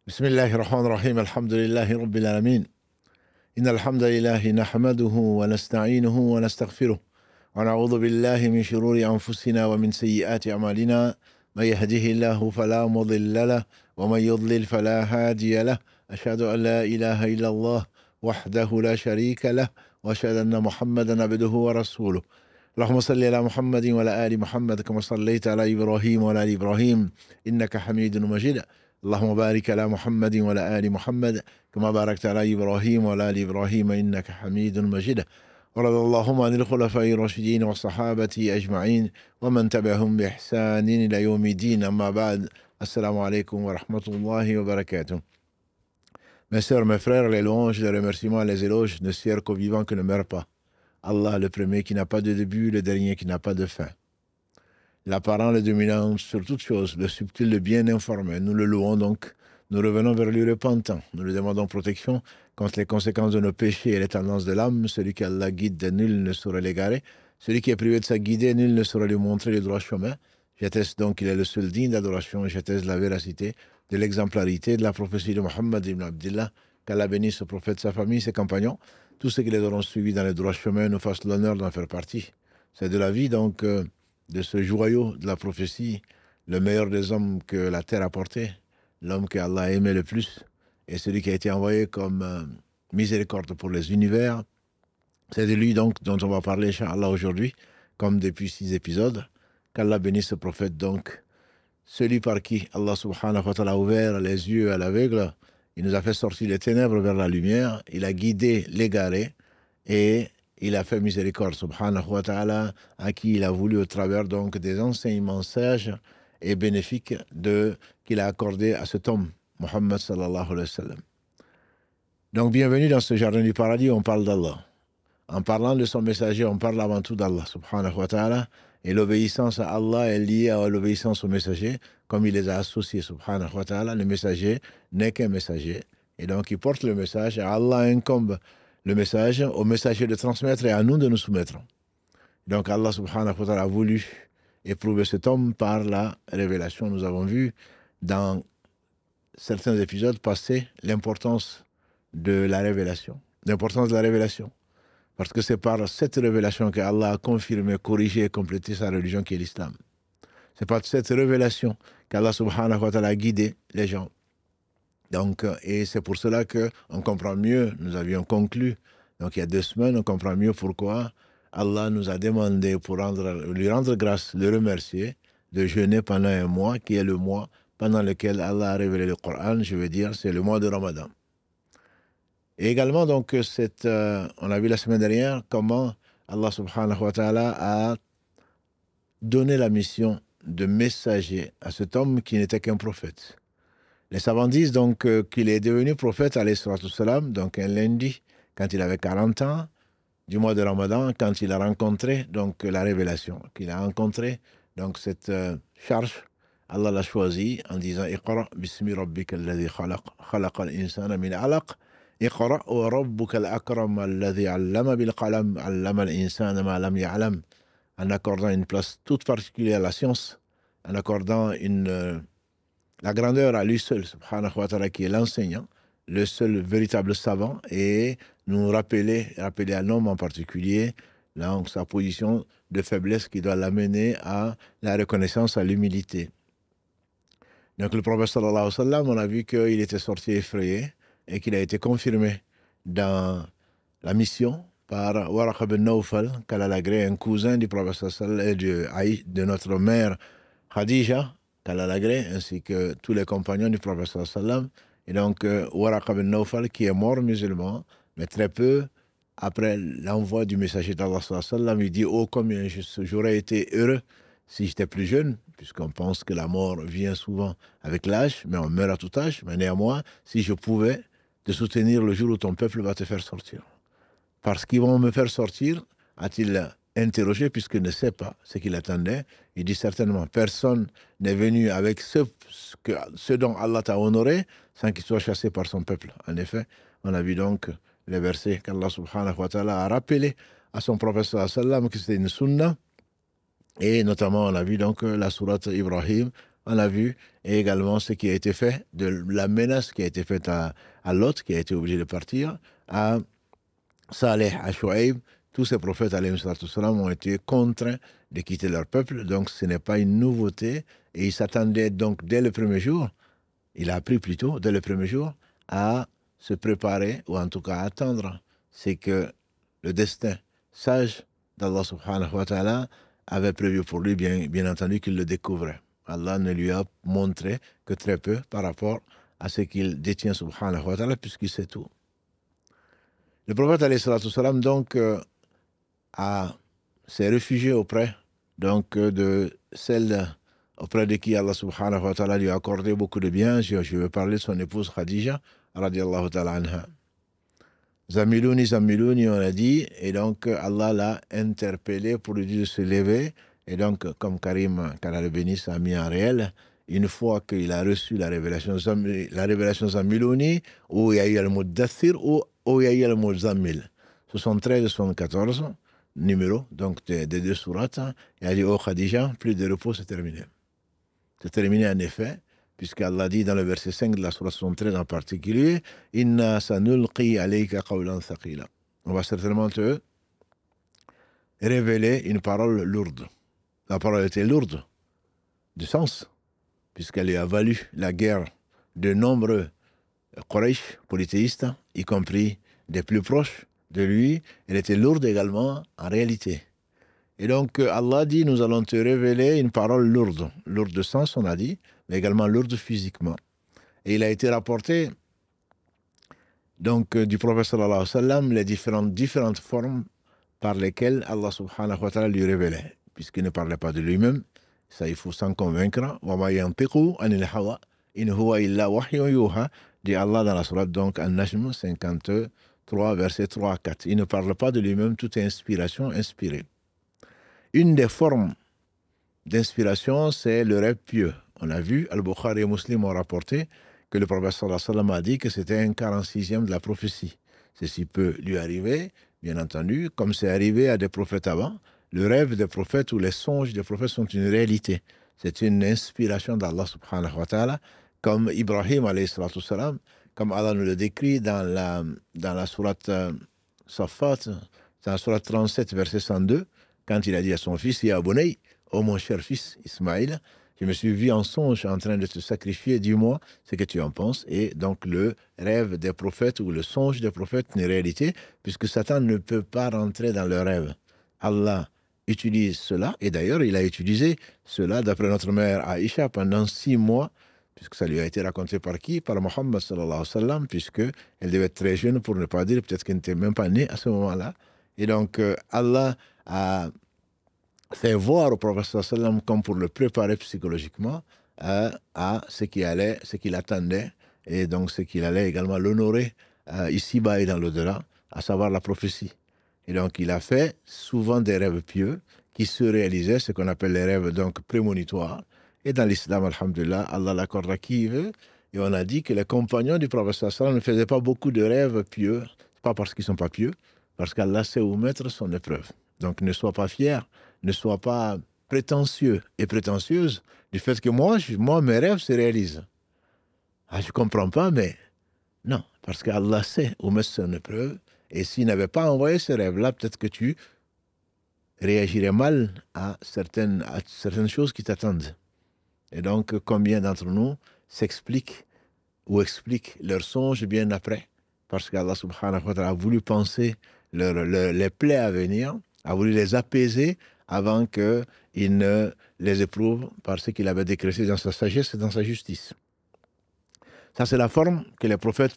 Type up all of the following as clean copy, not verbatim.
بسم الله الرحمن الرحيم الحمد لله رب العالمين إن الحمد لله نحمده ونستعينه ونستغفره ونعوذ بالله من شرور أنفسنا ومن سيئات أعمالنا من يهده الله فلا مضل له ومن يضلل فلا هادي له أشهد أن لا إله إلا الله وحده لا شريك له وأشهد أن محمدا عبده ورسوله اللهم صل على محمد وعلى آل محمد كما صليت على إبراهيم وعلى آل إبراهيم إنك حميد مجيد اللهم بارك على محمد وعلى آل محمد كما باركت على إبراهيم وعلى آل إبراهيم إنك حميد مجيد ورضي اللهم عن الخلفاء الراشدين والصحابة أجمعين ومن تبعهم بإحسان إلى يوم الدين أما بعد السلام عليكم ورحمة الله وبركاته. Mes sœurs, mes frères, les louanges, les remerciements, les éloges ne sirent qu'au vivant qui ne meurt pas. Allah, le premier qui n'a pas de début, le dernier qui n'a pas de fin. L'apparent, le dominant sur toute chose, le subtil, le bien informé. Nous le louons donc. Nous revenons vers lui repentant. Nous lui demandons protection contre les conséquences de nos péchés et les tendances de l'âme. Celui qui Allah guide, nul ne saurait l'égarer. Celui qui est privé de sa guidée, nul ne saurait lui montrer le droit chemin. J'atteste donc qu'il est le seul digne d'adoration. J'atteste la véracité, de l'exemplarité, de la prophétie de Muhammad ibn Abdillah. Qu'Allah bénisse ce prophète, sa famille, ses compagnons. Tous ceux qui les auront suivis dans le droit chemin nous fassent l'honneur d'en faire partie. C'est de la vie donc de ce joyau de la prophétie, le meilleur des hommes que la terre a porté, l'homme que Allah a aimé le plus, et celui qui a été envoyé comme miséricorde pour les univers. C'est de lui donc dont on va parler, Inch'Allah, aujourd'hui, comme depuis 6 épisodes. Qu'Allah bénisse ce prophète donc, celui par qui Allah subhanahu wa ta'ala a ouvert les yeux à l'aveugle, il nous a fait sortir les ténèbres vers la lumière, il a guidé l'égaré, et il a fait miséricorde, subhanahu wa ta'ala, à qui il a voulu au travers donc des enseignements sages et bénéfiques qu'il a accordé à cet homme, Muhammad sallallahu alayhi wa sallam. Donc bienvenue dans ce jardin du paradis où on parle d'Allah. En parlant de son messager, on parle avant tout d'Allah, subhanahu wa ta'ala, et l'obéissance à Allah est liée à l'obéissance au messager, comme il les a associés, subhanahu wa ta'ala. Le messager n'est qu'un messager, et donc il porte le message, et Allah incombe le message au messager de transmettre et à nous de nous soumettre. Donc Allah subhanahu wa ta'ala a voulu éprouver cet homme par la révélation. Nous avons vu dans certains épisodes passés l'importance de la révélation. L'importance de la révélation. Parce que c'est par cette révélation que Allah a confirmé, corrigé et complété sa religion qui est l'islam. C'est par cette révélation qu'Allah subhanahu wa ta'ala a guidé les gens. Donc, et c'est pour cela qu'on comprend mieux, nous avions conclu, donc il y a 2 semaines, on comprend mieux pourquoi Allah nous a demandé pour lui rendre grâce, le remercier, de jeûner pendant un mois, qui est le mois pendant lequel Allah a révélé le Coran, je veux dire, c'est le mois de Ramadan. Et également, donc, on a vu la semaine dernière comment Allah subhanahu wa ta'ala a donné la mission de messager à cet homme qui n'était qu'un prophète. Les savants disent donc qu'il est devenu prophète, alayhi salatu wassalam, donc un lundi, quand il avait 40 ans, du mois de Ramadan, quand il a rencontré donc la révélation, qu'il a rencontré donc cette charge. Allah l'a choisi en disant Iqra bismi rabbika alladhi khalaq, khalaqa al-insana min alaq, Iqra wa rabbuka al-akram alladhi allama bil qalam, allama al-insana ma lam ya'lam, en accordant une place toute particulière à la science, en accordant la grandeur à lui seul, subhanahu wa ta'ala, qui est l'enseignant, le seul véritable savant, et nous rappeler à l'homme en particulier dans sa position de faiblesse qui doit l'amener à la reconnaissance, à l'humilité. Donc le prophète sallallahu alayhi wa sallam, on a vu qu'il était sorti effrayé et qu'il a été confirmé dans la mission par Waraqa bin Nawfal, qu'Allah l'agrée, un cousin du prophète sallallahu alayhi wa sallam, de notre mère Khadija, qu'Allah l'agrée, ainsi que tous les compagnons du prophète sallallahu alayhi wa sallam. Et donc, Waraqa bin Nawfal, qui est mort musulman, mais très peu après l'envoi du messager d'Allah sallallahu alayhi wa sallam, il dit « Oh, combien j'aurais été heureux si j'étais plus jeune », puisqu'on pense que la mort vient souvent avec l'âge, mais on meurt à tout âge. Mais néanmoins, si je pouvais te soutenir le jour où ton peuple va te faire sortir. Parce qu'ils vont me faire sortir, a-t-il interrogé, puisqu'il ne sait pas ce qu'il attendait. Il dit certainement, personne n'est venu avec ce dont Allah t'a honoré sans qu'il soit chassé par son peuple. En effet, on a vu donc les versets qu'Allah subhanahu wa ta'ala a rappelé à son prophète sallallahu alayhi wa sallam que c'était une sunna. Et notamment, on a vu donc la sourate Ibrahim, on a vu, et également ce qui a été fait, de la menace qui a été faite à Lot, qui a été obligé de partir, à Saleh, à Shuaïb. Tous ces prophètes, alayhi salatu wassalam, ont été contraints de quitter leur peuple, donc ce n'est pas une nouveauté, et ils s'attendaient donc dès le premier jour, il a appris plutôt dès le premier jour, à se préparer, ou en tout cas à attendre, c'est que le destin sage d'Allah subhanahu wa ta'ala avait prévu pour lui, bien entendu, qu'il le découvrait. Allah ne lui a montré que très peu par rapport à ce qu'il détient subhanahu wa ta'ala, puisqu'il sait tout. Le prophète alayhi salatu wassalam, donc, s'est réfugié auprès donc, de celle auprès de qui Allah subhanahu wa ta'ala lui a accordé beaucoup de biens. Je vais parler de son épouse Khadija, radiallahu ta'ala anha. Zamilouni, on a dit, et donc Allah l'a interpellé pour lui dire de se lever, et donc comme Karim, qu'Allah le bénisse, a mis en réel, une fois qu'il a reçu la révélation Zamilouni, où il y a eu le mot Dathir, où il y a eu le mot Zamil. 73 et 74 numéros, donc des deux sourates, il a dit, oh Khadija, plus de repos, c'est terminé. C'est terminé en effet, puisqu'Allah dit dans le verset 5 de la sourate 73 en particulier, Inna sanulqi alayka qawlan thaqila. On va certainement te révéler une parole lourde. La parole était lourde de sens, puisqu'elle lui a valu la guerre de nombreux Quraysh polythéistes, y compris des plus proches de lui. Elle était lourde également en réalité. Et donc Allah dit, nous allons te révéler une parole lourde. Lourde de sens, on a dit, mais également lourde physiquement. Et il a été rapporté donc du prophète sallallahu alayhi wa sallam les différentes formes par lesquelles Allah subhanahu wa ta'ala lui révélait, puisqu'il ne parlait pas de lui-même, ça il faut s'en convaincre. Wa ma yantiqu anil hawa in huwa illa wahyun yuha, dit Allah dans la sourate donc An-Najm 53 versets 3 à 4. Il ne parle pas de lui-même, toute inspiration inspirée. Une des formes d'inspiration, c'est le rêve pieux. On a vu, Al-Bukhari et Muslim ont rapporté que le prophète sallallahu alayhi wa sallam a dit que c'était un 46e de la prophétie. Ceci peut lui arriver, bien entendu, comme c'est arrivé à des prophètes avant. Le rêve des prophètes ou les songes des prophètes sont une réalité. C'est une inspiration d'Allah subhanahu wa ta'ala, comme Ibrahim alayhi salatu wassalam, comme Allah nous le décrit dans la sourate Safat, dans la sourate 37, verset 102, quand il a dit à son fils, Ya Bunay, ô mon cher fils Ismaïl, je me suis vu en songe en train de te sacrifier, dis-moi ce que tu en penses. Et donc le rêve des prophètes ou le songe des prophètes est une réalité, puisque Satan ne peut pas rentrer dans le rêve. Allah utilise cela, et d'ailleurs il a utilisé cela d'après notre mère Aïcha pendant 6 mois, puisque ça lui a été raconté par qui? Par Mohammed sallallahu alayhi wa sallam, puisqu'elle devait être très jeune, pour ne pas dire peut-être qu'elle n'était même pas née à ce moment-là. Et donc Allah a fait voir au prophète sallallahu alayhi wa sallam, comme pour le préparer psychologiquement à ce qu'il attendait, et donc ce qu'il allait également l'honorer ici-bas et dans l'au-delà, à savoir la prophétie. Et donc il a fait souvent des rêves pieux qui se réalisaient, ce qu'on appelle les rêves donc prémonitoires. Et dans l'islam, alhamdulillah, Allah l'accorde à qui il veut. Et on a dit que les compagnons du prophète sallallahu alayhi wa sallam ne faisaient pas beaucoup de rêves pieux, pas parce qu'ils ne sont pas pieux, parce qu'Allah sait où mettre son épreuve. Donc ne sois pas fier, ne sois pas prétentieux et prétentieuse du fait que moi mes rêves se réalisent. Ah, je ne comprends pas, mais non, parce qu'Allah sait où mettre son épreuve. Et s'il n'avait pas envoyé ce rêve-là, peut-être que tu réagirais mal à certaines choses qui t'attendent. Et donc, combien d'entre nous s'expliquent ou expliquent leurs songes bien après, parce qu'Allah subhanahu wa ta'ala a voulu penser les plaies à venir, a voulu les apaiser avant qu'ils ne les éprouvent par ce qu'il avait décrété dans sa sagesse et dans sa justice. Ça, c'est la forme que les prophètes,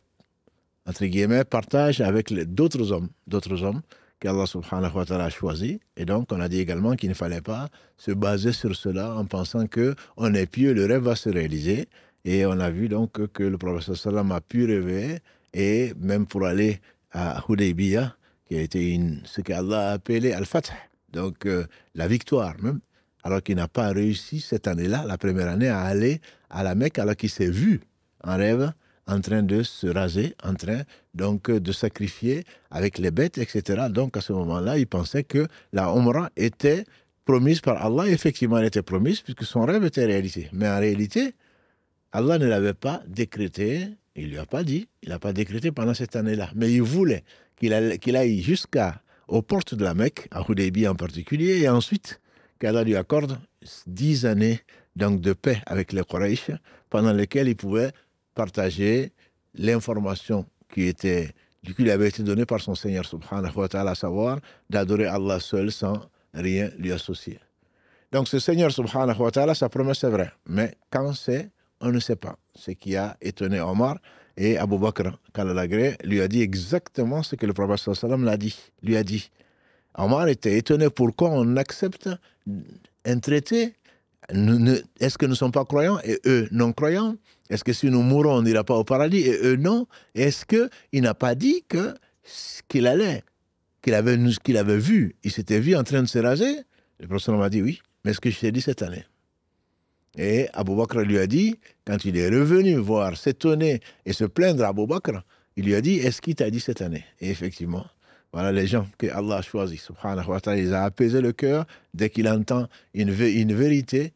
entre guillemets, partagent avec d'autres hommes qu'Allah subhanahu wa ta'ala a choisi. Et donc, on a dit également qu'il ne fallait pas se baser sur cela en pensant qu'on est pieux, le rêve va se réaliser. Et on a vu donc que le prophète sallam a pu rêver, et même pour aller à Hudaybiyah, qui a été ce qu'Allah a appelé Al-Fath, donc la victoire même, alors qu'il n'a pas réussi cette année-là, la première année, à aller à la Mecque, alors qu'il s'est vu en rêve en train de se raser, en train donc de sacrifier avec les bêtes, etc. Donc à ce moment-là, il pensait que la Umrah était promise par Allah. Effectivement, elle était promise puisque son rêve était réalité. Mais en réalité, Allah ne l'avait pas décrété, il ne lui a pas dit, il n'a pas décrété pendant cette année-là. Mais il voulait qu'il aille aux portes de la Mecque, à Hudaybiya en particulier, et ensuite qu'Allah lui accorde 10 années donc, de paix avec les Quraysh, pendant lesquelles il pouvait partager l'information qui lui avait été donnée par son Seigneur subhanahu wa ta'ala, à savoir d'adorer Allah seul sans rien lui associer. Donc ce Seigneur subhanahu wa ta'ala, sa promesse est vraie, mais quand c'est, on ne sait pas. Ce qui a étonné Omar, et Abu Bakr, qu'Allah lui a dit exactement ce que le prophète sallallahu alayhi wa sallam lui a dit. Omar était étonné pourquoi on accepte un traité. Est-ce que nous ne sommes pas croyants et eux non croyants? Est-ce que si nous mourons, on n'ira pas au paradis et eux non? Est-ce qu'il n'a pas dit qu'il avait vu, il s'était vu en train de se raser? Le prophète m'a dit oui, mais ce que je t'ai dit cette année. Et Abu Bakr lui a dit, quand il est revenu voir, s'étonner et se plaindre à Abu Bakr, il lui a dit, est-ce qu'il t'a dit cette année? Et effectivement, voilà les gens que Allah a choisis, subhanahu wa ta'ala, il a apaisé le cœur dès qu'il entend une vérité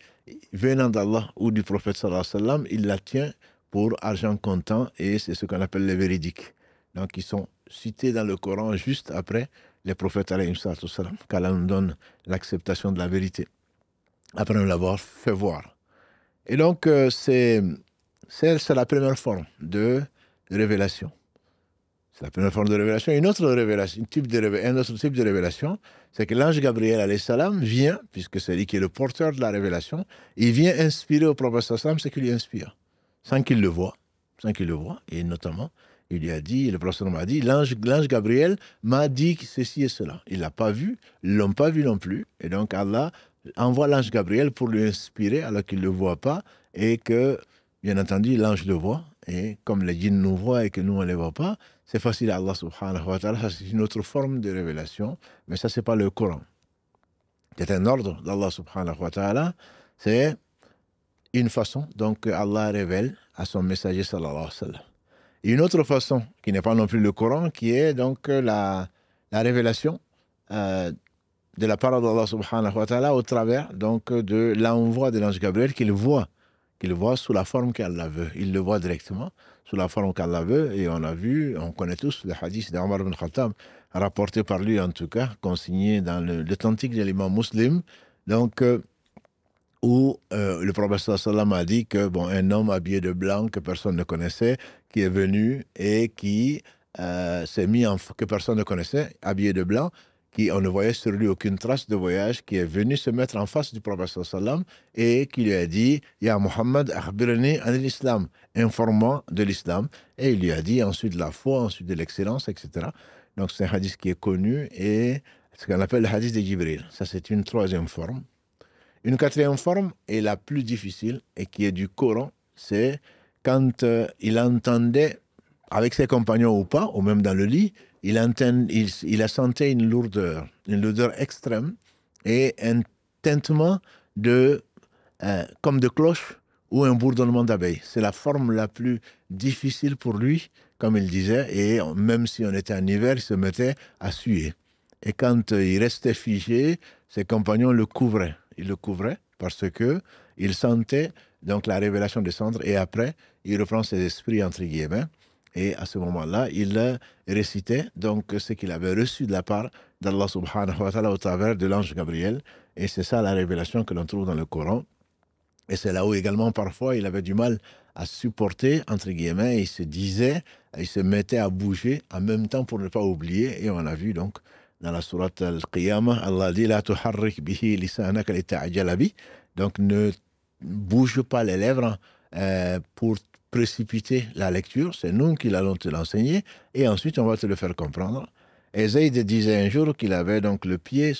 venant d'Allah ou du prophète sallallahu alayhi wa sallam, il la tient pour argent comptant et c'est ce qu'on appelle les véridiques. Donc ils sont cités dans le Coran juste après les prophètes alayhi wa sallam, qu'Allah nous donne l'acceptation de la vérité, après nous l'avoir fait voir. Et donc c'est la première forme de révélation. C'est la première forme de révélation. Un autre type de révélation, c'est que l'ange Gabriel alayhi salam vient, puisque c'est lui qui est le porteur de la révélation, il vient inspirer au prophète sallam ce qu'il lui inspire, sans qu'il le voie. Et notamment, il lui a dit, le prophète m'a dit, l'ange Gabriel m'a dit ceci et cela. Il ne l'a pas vu, ils ne l'ont pas vu non plus. Et donc Allah envoie l'ange Gabriel pour lui inspirer alors qu'il ne le voit pas et que, bien entendu, l'ange le voit. Et comme les djinns nous voient et que nous, on ne les voit pas, c'est facile à Allah subhanahu wa ta'ala. Ça, c'est une autre forme de révélation, mais ça, ce n'est pas le Coran. C'est un ordre d'Allah subhanahu wa ta'ala. C'est une façon donc Allah révèle à son messager sallallahu alayhi wa sallam. Et une autre façon, qui n'est pas non plus le Coran, qui est donc la révélation de la parole d'Allah subhanahu wa ta'ala au travers donc de l'envoi de l'ange Gabriel qu'il voit sous la forme qu'Allah veut. Il le voit directement sous la forme qu'Allah veut. Et on connaît tous le hadith d'Omar ibn Khattab, rapporté par lui en tout cas, consigné dans l'authentique de l'imam Muslim, donc où le prophète sallallahu alayhi wa sallam a dit que un homme habillé de blanc que personne ne connaissait, qui est venu et qui s'est mis que personne ne connaissait, habillé de blanc, on ne voyait sur lui aucune trace de voyage, qui est venu se mettre en face du prophète sallallahu alayhi wa sallam et qui lui a dit « Ya Muhammad, akhbirni an l'islam » informant de l'islam. Et il lui a dit ensuite de la foi, ensuite de l'excellence, etc. Donc c'est un hadith qui est connu et ce qu'on appelle le hadith de Jibril. Ça, c'est une troisième forme. Une quatrième forme est la plus difficile et qui est du Coran, c'est quand il entendait, avec ses compagnons ou pas, ou même dans le lit, il a senti une lourdeur extrême et un tintement comme de cloche ou un bourdonnement d'abeilles. C'est la forme la plus difficile pour lui, comme il disait, et même si on était en hiver, il se mettait à suer. Et quand il restait figé, ses compagnons le couvraient. Ils le couvraient parce que il sentait donc la révélation descendre et après, il reprend ses esprits entre guillemets. Et à ce moment-là, il récitait donc ce qu'il avait reçu de la part d'Allah subhanahu wa ta'ala au travers de l'ange Gabriel. Et c'est ça la révélation que l'on trouve dans le Coran. Et c'est là où également parfois il avait du mal à supporter, entre guillemets, il se mettait à bouger en même temps pour ne pas oublier. Et on a vu donc dans la sourate Al-Qiyamah, Allah dit « La tuharrik bihi lisanaka li ta'ajjala bi » Donc ne bouge pas les lèvres pour précipiter la lecture, c'est nous qui allons te l'enseigner et ensuite on va te le faire comprendre. Et Zayd disait un jour qu'il avait donc le pied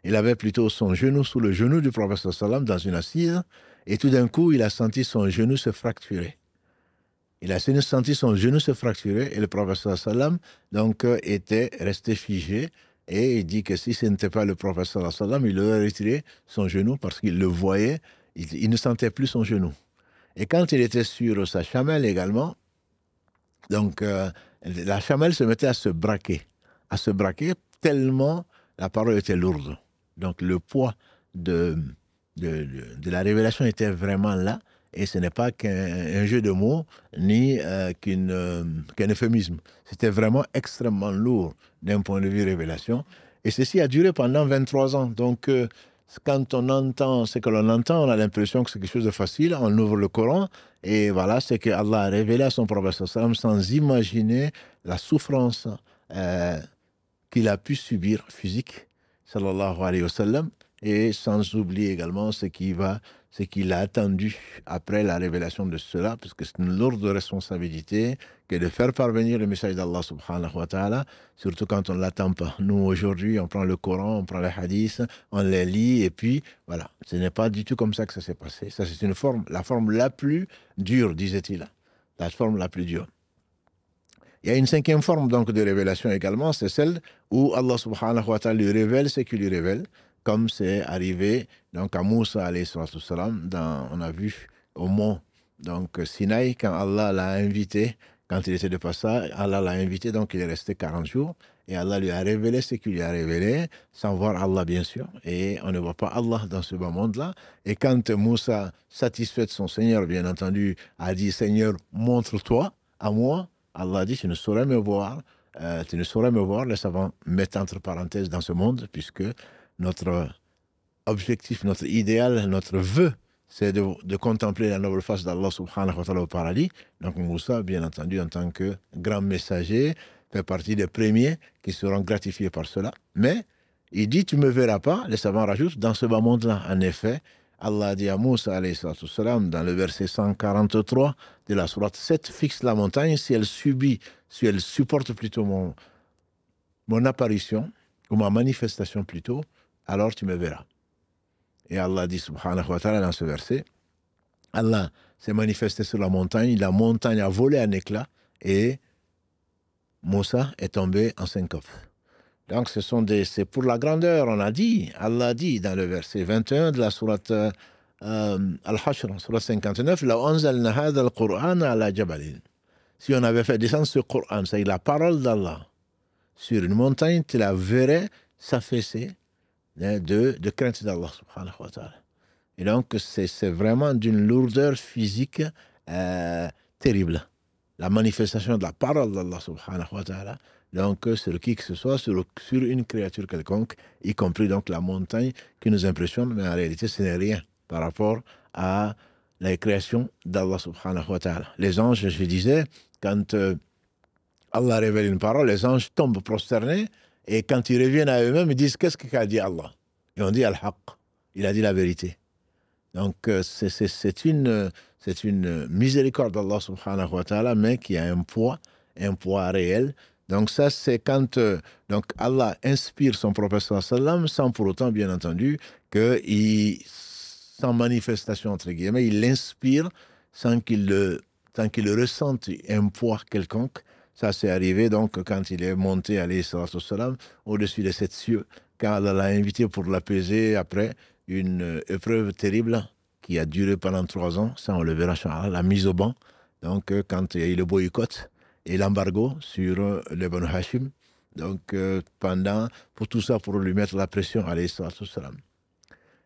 il avait plutôt son genou sous le genou du prophète sallam dans une assise et tout d'un coup il a senti son genou se fracturer. Il a senti son genou se fracturer et le prophète sallam donc était resté figé et il dit que si ce n'était pas le prophète sallam, il aurait retiré son genou parce qu'il le voyait, il ne sentait plus son genou. Et quand il était sur sa chamelle également, donc la chamelle se mettait à se braquer tellement la parole était lourde. Donc le poids de la révélation était vraiment là, et ce n'est pas qu'un jeu de mots, ni qu'un euphémisme. C'était vraiment extrêmement lourd d'un point de vue révélation. Et ceci a duré pendant 23 ans. Donc, quand on entend ce que l'on entend, on a l'impression que c'est quelque chose de facile. On ouvre le Coran, et voilà, c'est que Allah a révélé à son prophète sallam sans imaginer la souffrance qu'il a pu subir physique, sallallahu alayhi wa sallam, et sans oublier également ce qu'il a attendu après la révélation de cela, parce que c'est une lourde responsabilité que de faire parvenir le message d'Allah subhanahu wa ta'ala, surtout quand on ne l'attend pas. Nous, aujourd'hui, on prend le Coran, on prend les hadiths, on les lit, et puis voilà. Ce n'est pas du tout comme ça que ça s'est passé. Ça, c'est la forme la plus dure, disait-il. La forme la plus dure. Il y a une cinquième forme donc de révélation également, c'est celle où Allah subhanahu wa ta'ala lui révèle ce qu'il lui révèle, comme c'est arrivé donc à Moussa alayhi salam, on a vu au mont donc Sinaï, quand Allah l'a invité, quand il était de passage, Allah l'a invité, donc il est resté 40 jours, et Allah lui a révélé ce qu'il lui a révélé, sans voir Allah bien sûr, et on ne voit pas Allah dans ce bas monde-là. Et quand Moussa, satisfait de son Seigneur, bien entendu, a dit « Seigneur, montre-toi à moi », Allah dit, tu ne saurais me voir, les savants mettent entre parenthèses dans ce monde, puisque notre objectif, notre idéal, notre vœu, c'est de contempler la noble face d'Allah subhanahu wa ta'ala au paradis. Donc Moussa, bien entendu, en tant que grand messager, fait partie des premiers qui seront gratifiés par cela. Mais il dit, tu ne me verras pas, les savants rajoutent, dans ce bas monde-là. En effet, Allah a dit à Moussa, alayhi salam, dans le verset 143 de la sourate 7, fixe la montagne, si elle supporte plutôt mon apparition, ou ma manifestation plutôt, alors tu me verras. Et Allah dit, subhanahu wa ta'ala, dans ce verset, Allah s'est manifesté sur la montagne a volé en éclats, et Moussa est tombé en syncope. Donc c'est pour la grandeur, Allah a dit dans le verset 21 de la sourate Al-Hashr, sourate 59, La anzalna hadha al-Qur'an ala jabalin. Si on avait fait descendre ce Coran, c'est la parole d'Allah, sur une montagne, tu la verrais s'affaisser de crainte d'Allah subhanahu wa ta'ala. Et donc c'est vraiment d'une lourdeur physique terrible. La manifestation de la parole d'Allah subhanahu wa ta'ala, donc sur qui que ce soit, sur une créature quelconque, y compris donc la montagne qui nous impressionne, mais en réalité ce n'est rien par rapport à la création d'Allah subhanahu wa ta'ala. Les anges, je disais, quand Allah révèle une parole, les anges tombent prosternés, et quand ils reviennent à eux-mêmes, ils disent, qu'est-ce qu'a dit Allah? Et on dit Al-Haq, il a dit la vérité. Donc c'est une miséricorde d'Allah subhanahu wa ta'ala, mais qui a un poids réel. Donc ça, c'est quand donc Allah inspire son prophète sallallahu alayhi wa sallam, sans pour autant, bien entendu, sans manifestation, entre guillemets, il l'inspire sans qu'il ressente un poids quelconque. Ça, c'est arrivé donc quand il est monté, alayhi salatu wassalam, au-dessus de 7 cieux, quand Allah l'a invité pour l'apaiser après une épreuve terrible qui a duré pendant 3 ans, ça on le verra, la mise au banc, donc quand il y a eu le boycott et l'embargo sur les Banu Hashim, donc pour tout ça, pour lui mettre la pression, alayhi salatu wassalam.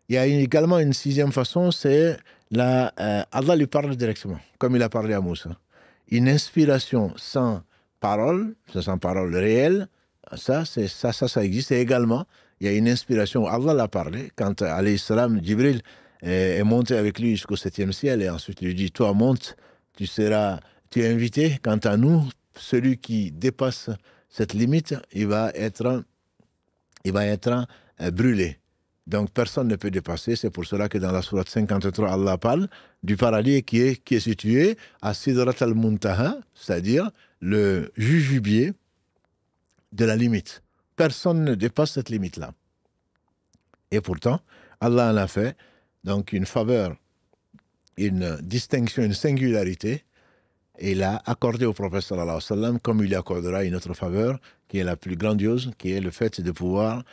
Il y a également une 6e façon, c'est Allah lui parle directement, comme il a parlé à Moussa. Une inspiration sans parole réelle, ça existe. Et également, il y a une inspiration où Allah l'a parlé, quand alayhi salam, Jibril est monté avec lui jusqu'au 7e ciel, et ensuite il lui dit, toi monte, tu es invité. Quant à nous, celui qui dépasse cette limite, il va être brûlé. Donc personne ne peut dépasser. C'est pour cela que dans la sourate 53, Allah parle du paradis qui est situé à Sidrat al-Muntaha, c'est-à-dire le jujubier de la limite. Personne ne dépasse cette limite-là. Et pourtant, Allah en a fait donc une faveur, une distinction, une singularité, et il a accordé au prophète sallallahu alayhi wa sallam, comme il lui accordera une autre faveur, qui est la plus grandiose, qui est le fait de pouvoir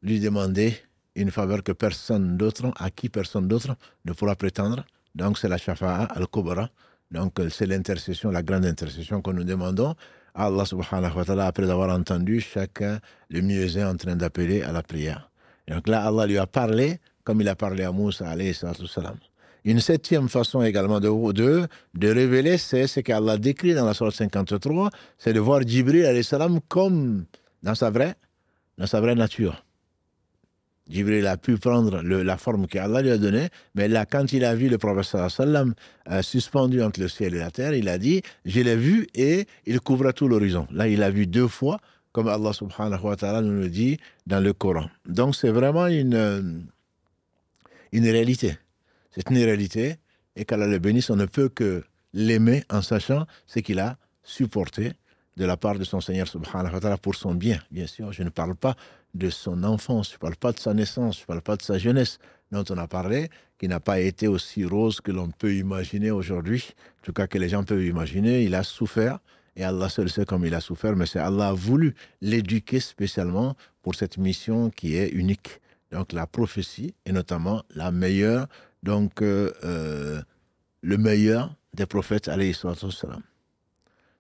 lui demander une faveur à qui personne d'autre ne pourra prétendre. Donc c'est la shafa'a al-kubra, donc c'est l'intercession, la grande intercession que nous demandons Allah subhanahu wa ta'ala après avoir entendu chacun le muezzin en train d'appeler à la prière. Et donc là, Allah lui a parlé comme il a parlé à Moussa alayhi salam. Une septième façon également de révéler, c'est ce qu'Allah décrit dans la sourate 53, c'est de voir Jibril alayhi salam comme dans sa vraie nature. Jibril a pu prendre la forme qu'Allah lui a donnée, mais là, quand il a vu le prophète sallam suspendu entre le ciel et la terre, il a dit « Je l'ai vu » et il couvrait tout l'horizon. Là, il a vu 2 fois, comme Allah subhanahu wa ta'ala nous le dit dans le Coran. Donc, c'est vraiment une réalité. C'est une réalité, et qu'Allah le bénisse, on ne peut que l'aimer en sachant ce qu'il a supporté de la part de son Seigneur subhanahu wa ta'ala pour son bien. Bien sûr, je ne parle pas de son enfance, je ne parle pas de sa naissance, je ne parle pas de sa jeunesse, dont on a parlé, qui n'a pas été aussi rose que l'on peut imaginer aujourd'hui, en tout cas que les gens peuvent imaginer. Il a souffert, et Allah seul sait comme il a souffert, mais c'est Allah a voulu l'éduquer spécialement pour cette mission qui est unique. Donc la prophétie, et notamment la meilleure, donc le meilleur des prophètes, alayhi salatu wassalam.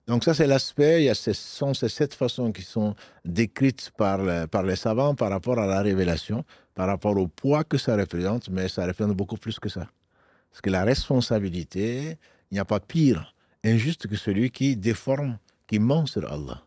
Donc ça, c'est l'aspect, ce sont ces 7 façons qui sont décrites par les savants par rapport à la révélation, par rapport au poids que ça représente, mais ça représente beaucoup plus que ça. Parce que la responsabilité, il n'y a pas pire injuste que celui qui déforme, qui ment sur Allah.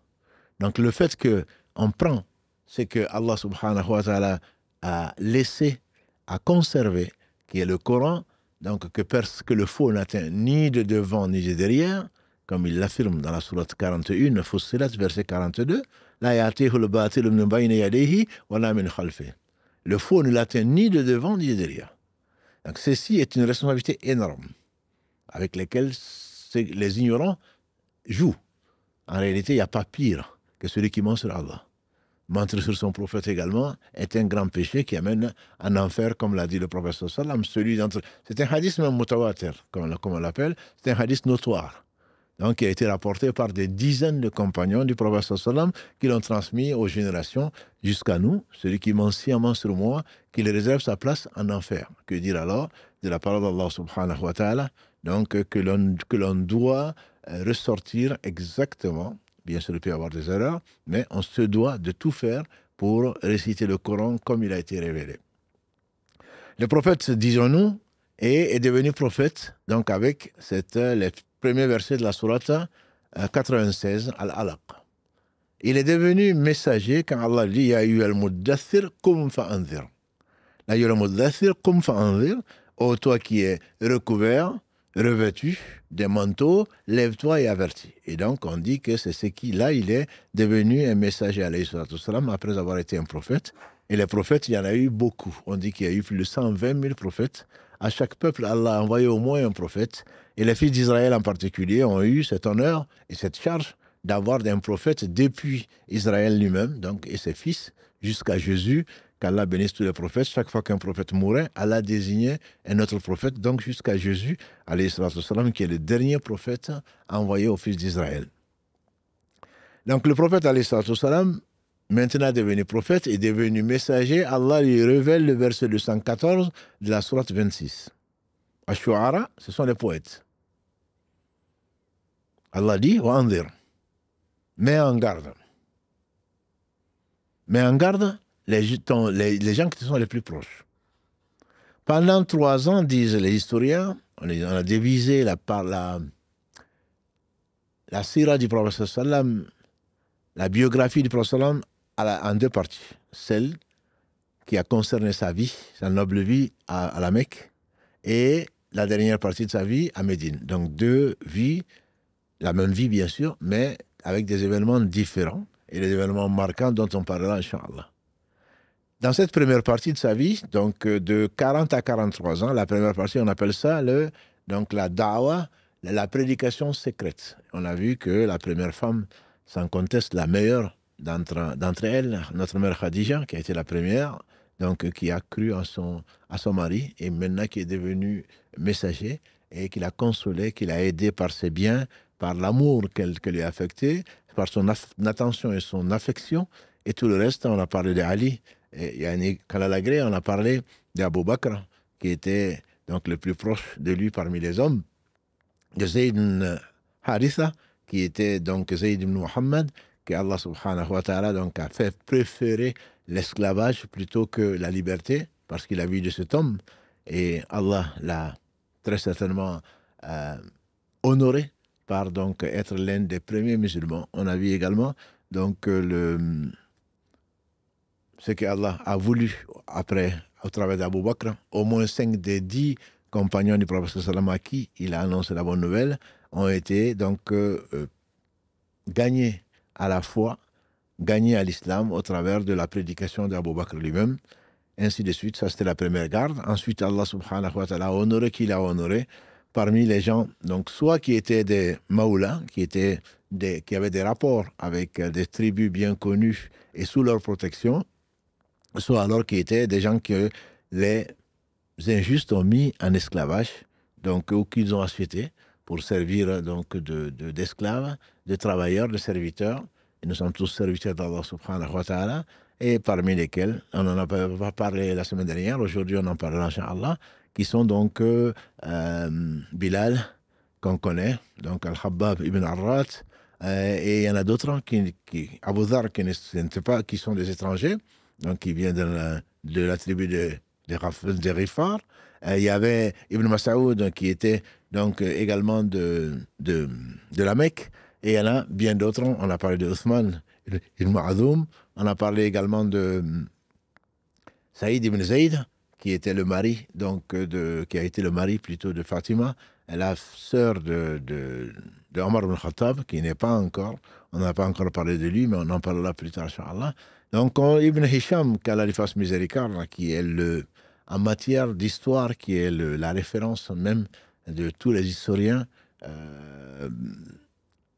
Donc le fait qu'on prend ce que Allah subhanahu wa ta'ala a laissé, a conservé, qui est le Coran, donc que le faux n'atteint ni de devant ni de derrière, comme il l'affirme dans la sourate 41, Fussilat, verset 42, La ya'tihu al-batilu min bayni yadayhi wa la min khalfihi. Le faux ne l'atteint ni de devant ni de derrière. Donc ceci est une responsabilité énorme, avec laquelle les ignorants jouent. En réalité, il n'y a pas pire que celui qui ment sur Allah. Mentir sur son prophète également est un grand péché qui amène en enfer, comme l'a dit le prophète sallam. C'est un hadith même mutawatir, comme on l'appelle, c'est un hadith notoire. Donc, qui a été rapporté par des dizaines de compagnons du prophète sallam qui l'ont transmis aux générations jusqu'à nous. Celui qui ment sciemment sur moi, qu'il réserve sa place en enfer. Que dire alors de la parole d'Allah subhanahu wa ta'ala, donc que l'on doit ressortir exactement. Bien sûr, il peut y avoir des erreurs, mais on se doit de tout faire pour réciter le Coran comme il a été révélé. Le prophète, disons-nous, est devenu prophète, donc avec les premiers versets de la sourate 96, Al-Alaq. Il est devenu messager quand Allah dit « Ya ayyuhal muddaththir, qum fa'anzir » « Ya ayyuhal muddaththir, qum fa'anzir » « Ô toi qui es recouvert, revêtu des manteaux, lève-toi et avertis. » Et donc, on dit que c'est ce qui, là, il est devenu un messager, alayhi salatu wassalam, après avoir été un prophète. Et les prophètes, il y en a eu beaucoup. On dit qu'il y a eu plus de 120 000 prophètes. À chaque peuple, Allah a envoyé au moins un prophète. Et les fils d'Israël en particulier ont eu cet honneur et cette charge d'avoir un prophète depuis Israël lui-même, donc, et ses fils, jusqu'à Jésus, qu'Allah bénisse tous les prophètes. Chaque fois qu'un prophète mourait, Allah désignait un autre prophète, donc jusqu'à Jésus, alayhi salatu wassalam, qui est le dernier prophète envoyé aux fils d'Israël. Donc le prophète, alayhi salatu wassalam, maintenant devenu prophète, est devenu messager. Allah lui révèle le verset 214 de la sourate 26. Ash-Shu'ara, ce sont les poètes. Allah dit, wa anzir, mets en garde. Mets en garde les gens qui sont les plus proches. Pendant 3 ans, disent les historiens, on a divisé la sira du prophète sallam, la biographie du prophète sallam en 2 parties. Celle qui a concerné sa vie, sa noble vie à la Mecque, et la dernière partie de sa vie à Médine. Donc 2 vies, la même vie bien sûr, mais avec des événements différents, et des événements marquants dont on parlera, Inch'Allah. Dans cette première partie de sa vie, donc de 40 à 43 ans, la première partie, on appelle ça la da'wa, la prédication secrète. On a vu que la première femme, sans conteste, la meilleure d'entre elles, notre mère Khadija, qui a été la première, donc qui a cru à son mari, et maintenant qui est devenu messager, et qui l'a consolé, qui l'a aidé par ses biens, par l'amour qu'elle lui a affecté, par son attention et son affection, et tout le reste, on a parlé d'Ali, et Kalalagré, on a parlé d'Abou Bakr, qui était donc le plus proche de lui parmi les hommes, de Zayd Haritha, qui était donc Zayd ibn Muhammad, que Allah subhanahu wa ta'ala donc a fait préférer l'esclavage plutôt que la liberté, parce qu'il a vu de cet homme, et Allah l'a très certainement euh, honoré par donc être l'un des premiers musulmans. On a vu également donc ce que Allah a voulu après, au travers d'Abu Bakr, au moins 5 des 10 compagnons du prophète sallam à qui il a annoncé la bonne nouvelle ont été donc gagnés à la foi, gagnés à l'islam au travers de la prédication d'Abu Bakr lui-même. Ainsi de suite, ça c'était la première garde. Ensuite, Allah subhanahu wa ta'ala a honoré qui l'a honoré parmi les gens, donc soit qui étaient des maoulas, qui avaient des rapports avec des tribus bien connues et sous leur protection, soit alors qui étaient des gens que les injustes ont mis en esclavage, donc ou qu'ils ont achetés pour servir donc d'esclaves, de travailleurs, de serviteurs. Et nous sommes tous serviteurs d'Allah subhanahu wa ta'ala, et parmi lesquels, on n'en a pas parlé la semaine dernière, aujourd'hui on en parlera Inch'Allah, qui sont donc Bilal, qu'on connaît, donc Al-Khabbab ibn Arrat, et il y en a d'autres Abu Dhar, qui sont des étrangers, donc qui viennent de la tribu des Rifar. Il y avait Ibn Mas'oud qui était donc également de la Mecque, et il y en a bien d'autres. On a parlé de Uthman ibn Azoum, on a parlé également de Saïd ibn Zayd, qui était le mari, donc qui a été le mari plutôt de Fatima, la sœur de Omar ibn Khattab, qui n'est pas encore, on n'a pas encore parlé de lui, mais on en parlera plus tard, Inch'Allah. Donc, Ibn Hisham, qu'Allah lui fasse miséricorde, qui est en matière d'histoire, qui est la référence même de tous les historiens,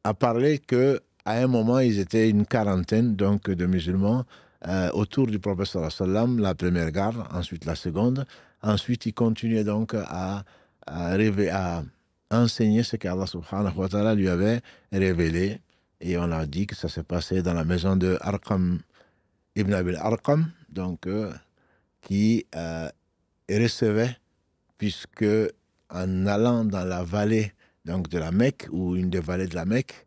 a parlé qu'à un moment, ils étaient une quarantaine donc, de musulmans autour du prophète sallallahu alayhi wa sallam, la première garde, ensuite la seconde. Ensuite, ils continuaient donc à enseigner ce qu'Allah subhanahu wa ta'ala lui avait révélé. Et on a dit que ça s'est passé dans la maison de Arqam ibn Abil Arqam, donc qui recevait, puisque en allant dans la vallée donc, de la Mecque, ou une des vallées de la Mecque,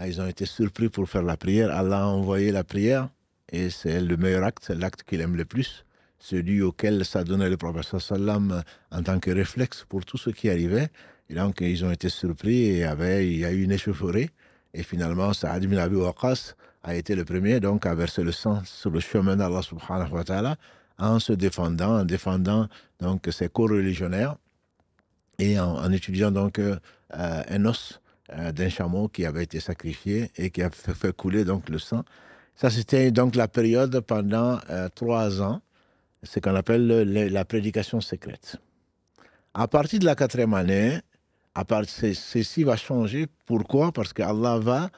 ils ont été surpris pour faire la prière. Allah a envoyé la prière, et c'est le meilleur acte, c'est l'acte qu'il aime le plus, celui auquel s'adonnait le prophète sallam en tant que réflexe pour tout ce qui arrivait. Et donc, ils ont été surpris, et il y a eu une échauffourée. Et finalement, Saad ibn Abi Waqqas a été le premier donc, à verser le sang sur le chemin d'Allah subhanahu wa ta'ala, en se défendant, donc, ses co-religionnaires, et en utilisant donc un os d'un chameau qui avait été sacrifié et qui a fait couler donc le sang. Ça, c'était donc la période pendant 3 ans, ce qu'on appelle la prédication secrète. À partir de la 4e année, ceci va changer. Pourquoi? Parce qu'Allah va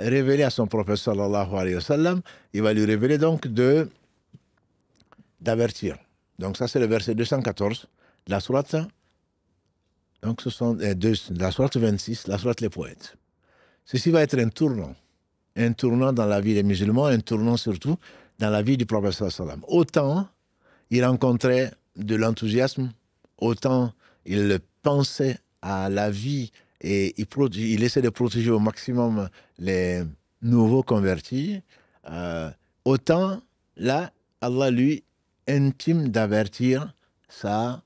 révéler à son prophète sallallahu alayhi wa sallam, il va lui révéler donc d'avertir. Donc ça, c'est le verset 214 de la sourate. Donc ce sont la sourate 26, la sourate Les Poètes. Ceci va être un tournant dans la vie des musulmans, un tournant surtout dans la vie du prophète sallallahu alayhi wa sallam. Autant il rencontrait de l'enthousiasme, autant il pensait à la vie, et il essaie de protéger au maximum les nouveaux convertis, autant là, Allah lui intime d'avertir sa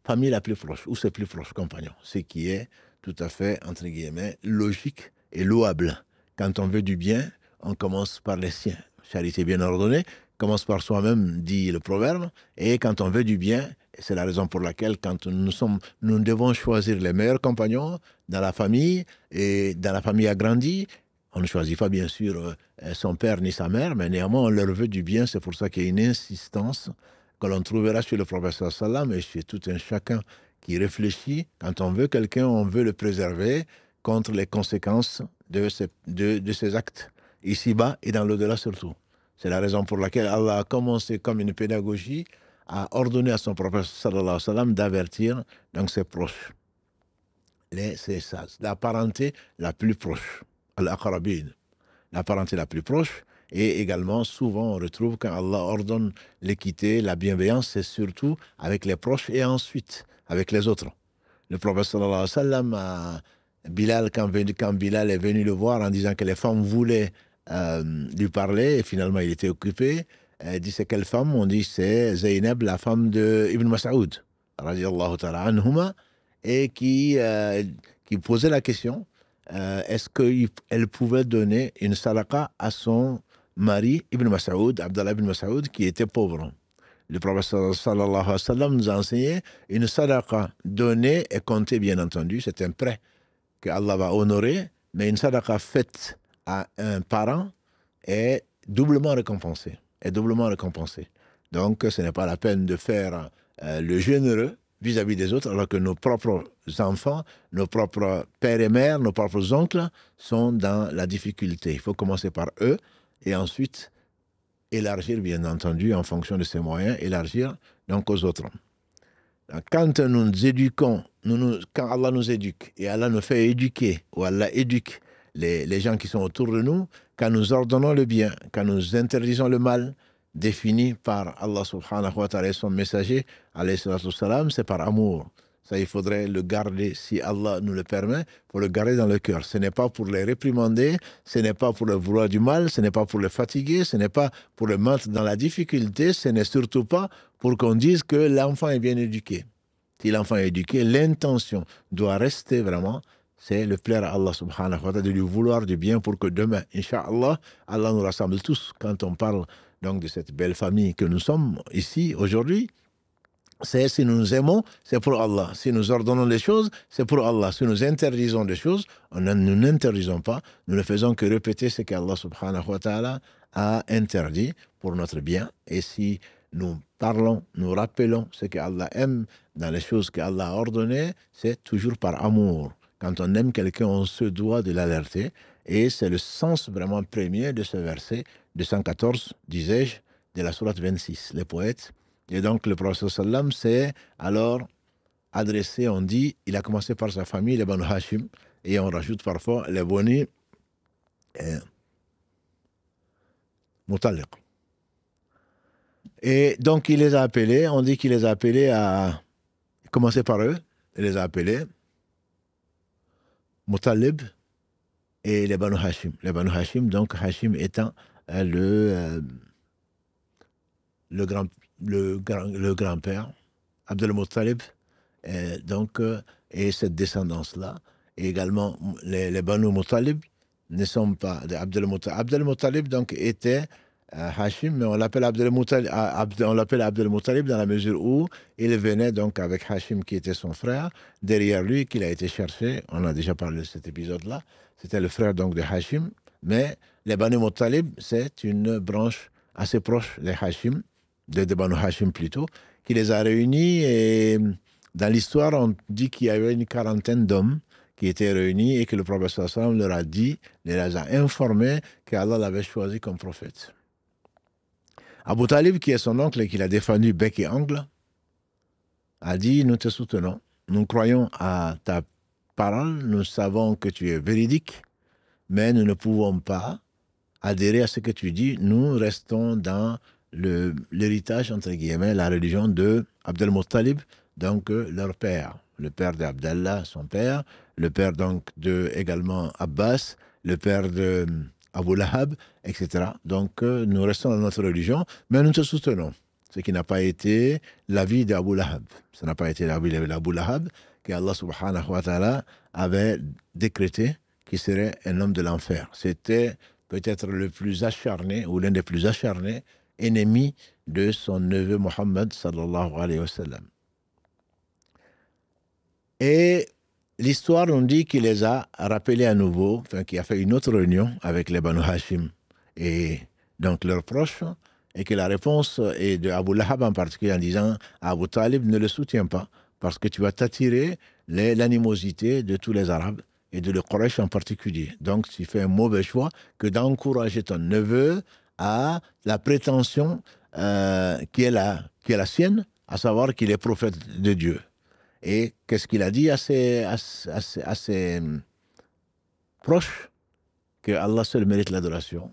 famille la plus proche, ou ses plus proches compagnons, ce qui est tout à fait, entre guillemets, logique et louable. Quand on veut du bien, on commence par les siens. Charité bien ordonnée commence par soi-même, dit le proverbe, et quand on veut du bien, c'est la raison pour laquelle quand nous devons choisir les meilleurs compagnons dans la famille, et dans la famille agrandie, on ne choisit pas bien sûr son père ni sa mère, mais néanmoins on leur veut du bien. C'est pour ça qu'il y a une insistance que l'on trouvera chez le prophète sallam et chez tout un chacun qui réfléchit. Quand on veut quelqu'un, on veut le préserver contre les conséquences de ses actes, ici-bas et dans l'au-delà surtout. C'est la raison pour laquelle Allah a commencé comme une pédagogie à ordonner à son prophète sallallahu alayhi wa sallam d'avertir donc ses proches, la parenté la plus proche, al-aqrabin, la parenté la plus proche. Et également, souvent, on retrouve quand Allah ordonne l'équité, la bienveillance, c'est surtout avec les proches et ensuite avec les autres. Le prophète sallallahu alayhi wa sallam Bilal, quand Bilal est venu le voir en disant que les femmes voulaient lui parler, et finalement il était occupé, il dit c'est quelle femme? On dit c'est Zaynab, la femme de Ibn Mas'ud, radiallahu ta'ala anhuma, et qui posait la question, est-ce qu'elle pouvait donner une sadaqa à son mari Ibn Mas'ud, Abdallah Ibn Mas'ud, qui était pauvre. Le prophète sallallahu alayhi wa sallam nous a enseigné une sadaqa donnée et comptée, bien entendu, c'est un prêt que Allah va honorer, mais une sadaqa faite à un parent est doublement récompensée. Donc, ce n'est pas la peine de faire le généreux vis-à-vis des autres, alors que nos propres enfants, nos propres pères et mères, nos propres oncles sont dans la difficulté. Il faut commencer par eux et ensuite élargir, bien entendu, en fonction de ses moyens, élargir donc aux autres. Quand nous nous éduquons, quand Allah nous éduque, et Allah nous fait éduquer, ou Allah éduque les gens qui sont autour de nous, quand nous ordonnons le bien, quand nous interdisons le mal, défini par Allah subhanahu wa ta'ala et son messager, alayhi salatu wassalam, c'est par amour. Ça, il faudrait le garder, si Allah nous le permet, pour le garder dans le cœur. Ce n'est pas pour les réprimander, ce n'est pas pour le vouloir du mal, ce n'est pas pour le fatiguer, ce n'est pas pour le mettre dans la difficulté, ce n'est surtout pas pour qu'on dise que l'enfant est bien éduqué. Si l'enfant est éduqué, l'intention doit rester vraiment, c'est le plaire à Allah subhanahu wa ta'ala, de lui vouloir du bien pour que demain, Inch'Allah, Allah nous rassemble tous. Quand on parle donc de cette belle famille que nous sommes ici aujourd'hui, c'est si nous nous aimons, c'est pour Allah. Si nous ordonnons les choses, c'est pour Allah. Si nous interdisons des choses, nous n'interdisons pas. Nous ne faisons que répéter ce qu'Allah subhanahu wa ta'ala a interdit pour notre bien. Et si nous parlons, nous rappelons ce qu'Allah aime dans les choses qu'Allah a ordonnées, c'est toujours par amour. Quand on aime quelqu'un, on se doit de l'alerter. Et c'est le sens vraiment premier de ce verset 214, disais-je, de la sourate 26. Les poètes. Et donc, le prophète sallam s'est alors adressé, on dit, il a commencé par sa famille, les Banu Hashim, et on rajoute parfois les Bani Mutaliq. Et donc, il les a appelés, on dit qu'il les a appelés à commencer par eux, il les a appelés Mutalib et les Banu Hashim. Les Banu Hashim, donc Hashim étant le grand-père, Abdel Muttalib, et cette descendance-là, et également les Banu Muttalib ne sont pas Abdel Muttalib. Abdel Muttalib donc était Hashim, mais on l'appelle Abdel Muttalib dans la mesure où il venait donc avec Hashim qui était son frère, derrière lui qu'il a été cherché, on a déjà parlé de cet épisode-là, c'était le frère donc de Hashim, mais les Banu Muttalib, c'est une branche assez proche des Hashim, de Banu Hashim plutôt, qui les a réunis, et dans l'histoire, on dit qu'il y avait une quarantaine d'hommes qui étaient réunis et que le prophète sallallahu alayhi wa sallam leur a dit, les a informés qu'Allah l'avait choisi comme prophète. Abu Talib, qui est son oncle et qui l'a défendu bec et ongle, a dit, nous te soutenons, nous croyons à ta parole, nous savons que tu es véridique, mais nous ne pouvons pas adhérer à ce que tu dis, nous restons dans l'héritage, entre guillemets, la religion de Abdel Muttalib, donc leur père, le père d'Abdallah, son père, le père donc de également Abbas, le père de Abu Lahab, etc. Donc nous restons dans notre religion, mais nous te soutenons. Ce qui n'a pas été l'avis d'Abu Lahab. Ce n'a pas été l'avis d'Abu Lahab, qu'Allah subhanahu wa ta'ala avait décrété qu'il serait un homme de l'enfer. C'était peut-être le plus acharné, ou l'un des plus acharnés, ennemi de son neveu Mohammed sallallahu alayhi wa sallam. Et l'histoire nous dit qu'il les a rappelés à nouveau, enfin qu'il a fait une autre réunion avec les Banu Hashim et donc leurs proches, et que la réponse est de Abu Lahab en particulier en disant Abu Talib ne le soutient pas parce que tu vas t'attirer l'animosité de tous les Arabes et de le Quraysh en particulier. Donc tu fais un mauvais choix que d'encourager ton neveu à la prétention qui est la sienne, à savoir qu'il est prophète de Dieu. Et qu'est-ce qu'il a dit à ses proches? Que Allah seul mérite l'adoration,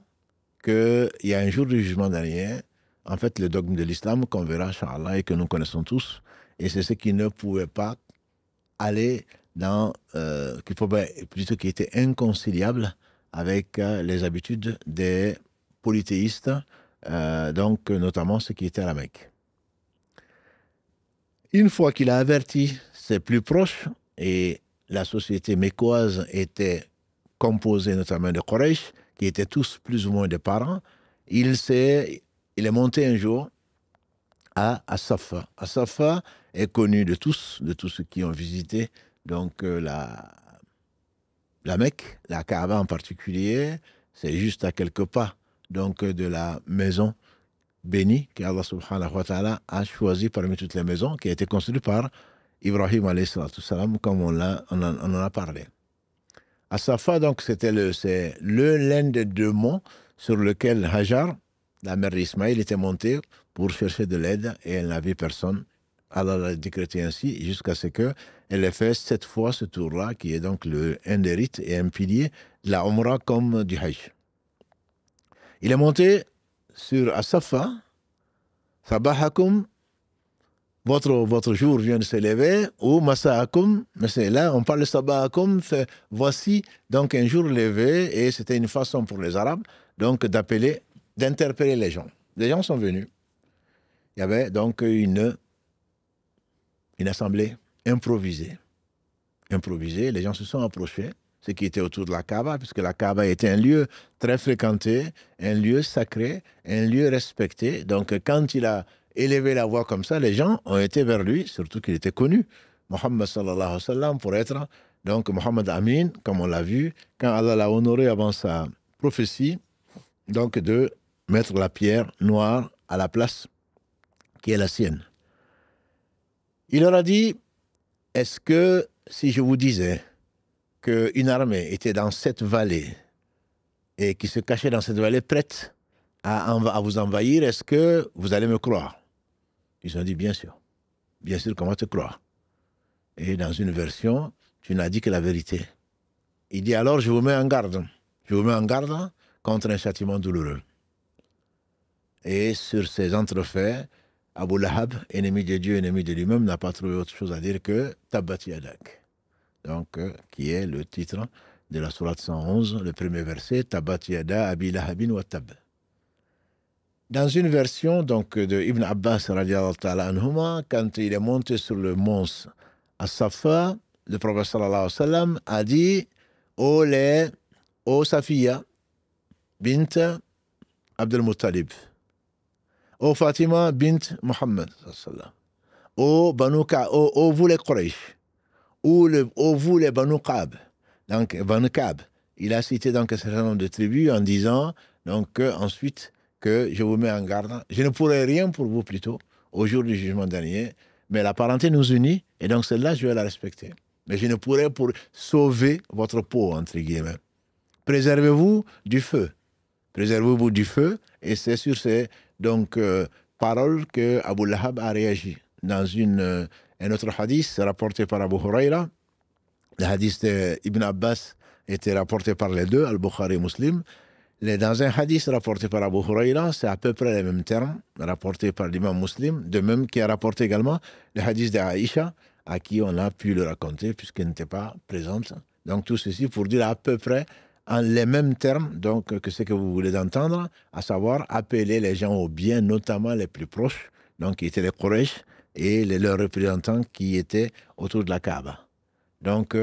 qu'il y a un jour du jugement dernier, en fait le dogme de l'islam qu'on verra, Inch'Allah, et que nous connaissons tous, et c'est ce qui ne pouvait pas aller plutôt qui était inconciliable avec les habitudes des polythéistes, donc notamment ceux qui étaient à la Mecque. Une fois qu'il a averti ses plus proches, et la société mécoise était composée notamment de Quraysh, qui étaient tous plus ou moins des parents, il est monté un jour à Safa. Safa est connu de tous ceux qui ont visité donc la Mecque, la Kaaba en particulier. C'est juste à quelques pas donc de la maison bénie qu'Allah subhanahu wa ta'ala a choisi parmi toutes les maisons, qui a été construite par Ibrahim alayhi salam, comme on en a parlé. À Safa, donc, c'est l'un des deux monts sur lequel Hajar, la mère d'Ismaïl, était montée pour chercher de l'aide, et elle n'a vu personne. Allah l'a décrété ainsi, jusqu'à ce qu'elle ait fait 7 fois ce tour-là, qui est donc un des rites et un pilier de la Umrah comme du Hajj. Il est monté sur Safa. Sabahakum, votre jour vient de se lever, ou Masaakum, mais c'est là, on parle de Sabahakum, voici donc un jour levé, et c'était une façon pour les Arabes donc d'interpeller les gens. Les gens sont venus. Il y avait donc une assemblée improvisée. Les gens se sont approchés, ceux qui étaient autour de la Kaaba, puisque la Kaaba était un lieu très fréquenté, un lieu sacré, un lieu respecté. Donc quand il a élevé la voix comme ça, les gens ont été vers lui, surtout qu'il était connu, Mohammed sallallahu alayhi wa sallam, pour être donc Mohammed Amin, comme on l'a vu, quand Allah l'a honoré avant sa prophétie, donc de mettre la pierre noire à la place qui est la sienne. Il leur a dit, est-ce que si je vous disais qu'une armée était dans cette vallée et qui se cachait dans cette vallée prête à vous envahir, est-ce que vous allez me croire? Ils ont dit, bien sûr, comment te croire? Et dans une version, tu n'as dit que la vérité. Il dit, alors je vous mets en garde contre un châtiment douloureux. Et sur ces entrefaits, Abu Lahab, ennemi de Dieu, ennemi de lui-même, n'a pas trouvé autre chose à dire que Tabbat Yadak. Donc, qui est le titre de la sourate 111, le premier verset, Tabbat Yada Abi Lahabin wa Tab. Dans une version donc, de Ibn Abbas, radiallahu ta'ala anhuma, quand il est monté sur le mont As-Safa, le prophète sallallahu alayhi wa sallam a dit, ô Safiya, bint Abdel Muttalib, ô Fatima, bint Muhammad, ô vous les Quraysh, ou vous les Banu Ka'b. Donc, Banu Ka'b, il a cité donc un certain nombre de tribus en disant, donc, ensuite, que je vous mets en garde. Je ne pourrai rien pour vous plutôt, au jour du jugement dernier, mais la parenté nous unit, et donc celle-là, je vais la respecter. Mais je ne pourrai pour sauver votre peau, entre guillemets. Préservez-vous du feu. Préservez-vous du feu, et c'est sur ces donc, paroles que Abu Lahab a réagi. Dans un autre hadith rapporté par Abu Huraira, le hadith d'Ibn Abbas était rapporté par les deux, Al-Bukhari et Muslim. Dans un hadith rapporté par Abu Huraira, c'est à peu près les mêmes termes, rapportés par l'imam Muslim, de même qui a rapporté également le hadith d'Aïcha, à qui on a pu le raconter, puisqu'elle n'était pas présente. Donc tout ceci pour dire à peu près en les mêmes termes donc, que ce que vous voulez entendre, à savoir appeler les gens au bien, notamment les plus proches, donc qui étaient les Quraysh, et leurs représentants qui étaient autour de la Kaaba. Donc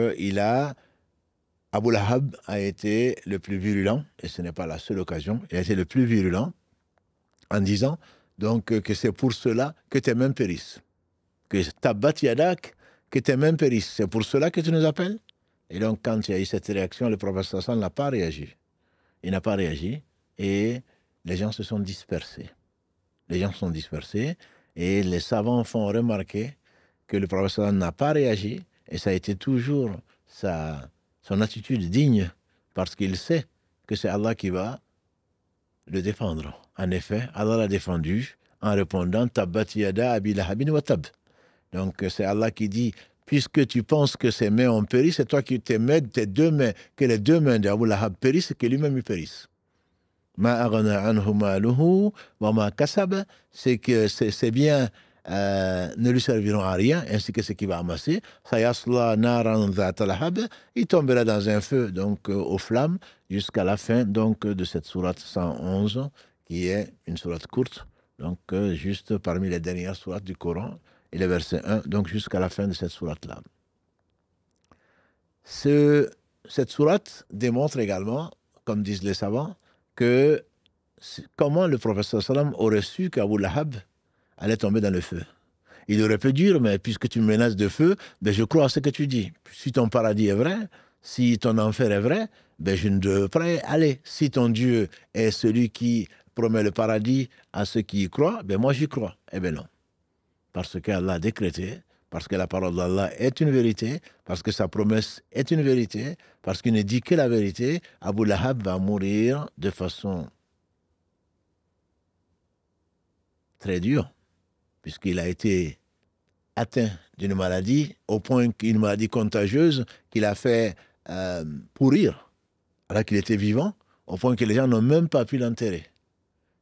Abu Lahab a été le plus virulent, et ce n'est pas la seule occasion, il a été le plus virulent en disant donc que c'est pour cela que tes mains périssent. Que Tabbat Yadak, que tes mains périssent. C'est pour cela que tu nous appelles? Et donc quand il y a eu cette réaction, le prophète sallallahu n'a pas réagi. Il n'a pas réagi et les gens se sont dispersés. Et les savants font remarquer que le prophète sallallahu n'a pas réagi, et ça a été toujours son attitude digne, parce qu'il sait que c'est Allah qui va le défendre. En effet, Allah l'a défendu en répondant Tabbat Yada Abi Lahabin wa Tab. Donc c'est Allah qui dit, puisque tu penses que ses mains ont péri, c'est toi qui tes deux mains, que les deux mains d'Abu Lahab périssent, que lui-même il périsse. Ma aghna anhu maluhu wa ma kasab, c'est que ses biens ne lui serviront à rien, ainsi que ce qu'il va amasser. Sayasla naran dhata lahab, il tombera dans un feu, donc aux flammes, jusqu'à la fin donc de cette sourate 111, qui est une sourate courte, donc juste parmi les dernières sourates du Coran, et le verset 1, donc jusqu'à la fin de cette sourate-là. Cette sourate démontre également, comme disent les savants, que comment le professeur sallam aurait su qu'Abu Lahab allait tomber dans le feu. Il aurait pu dire, mais puisque tu me menaces de feu, ben je crois à ce que tu dis. Si ton paradis est vrai, si ton enfer est vrai, ben je ne devrais aller. Si ton Dieu est celui qui promet le paradis à ceux qui y croient, ben moi j'y crois. Eh bien non. Parce qu'Allah a décrété, parce que la parole d'Allah est une vérité, parce que sa promesse est une vérité, parce qu'il ne dit que la vérité, Abu Lahab va mourir de façon très dure, puisqu'il a été atteint d'une maladie, au point qu'une maladie contagieuse qu'il a fait pourrir, alors qu'il était vivant, au point que les gens n'ont même pas pu l'enterrer.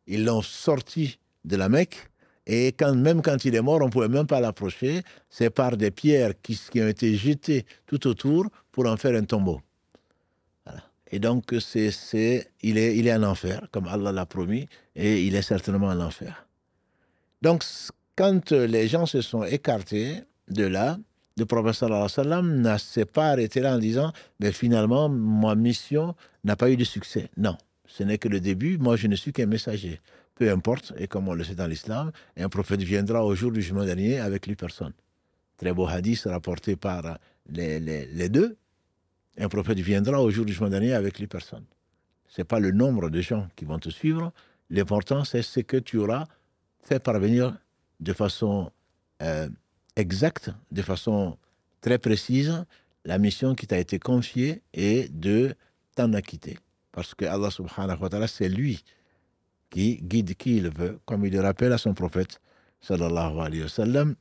Ils l'ont sorti de la Mecque, et même quand il est mort, on ne pouvait même pas l'approcher. C'est par des pierres qui ont été jetées tout autour pour en faire un tombeau. Voilà. Et donc, il est en enfer, comme Allah l'a promis, et il est certainement en enfer. Donc, quand les gens se sont écartés de là, le prophète sallallahu alayhi wa sallam ne s'est pas arrêté là en disant mais finalement, ma mission n'a pas eu de succès. Non, ce n'est que le début. Moi, je ne suis qu'un messager. Peu importe, et comme on le sait dans l'islam, un prophète viendra au jour du jugement dernier avec lui personne. Très beau hadith rapporté par les deux. Un prophète viendra au jour du jugement dernier avec lui personne. Ce n'est pas le nombre de gens qui vont te suivre. L'important, c'est ce que tu auras fait parvenir de façon exacte, de façon très précise, la mission qui t'a été confiée et de t'en acquitter. Parce que Allah subhanahu wa ta'ala, c'est lui qui guide qui il veut, comme il le rappelle à son prophète, sallallahu alayhi wa sallam,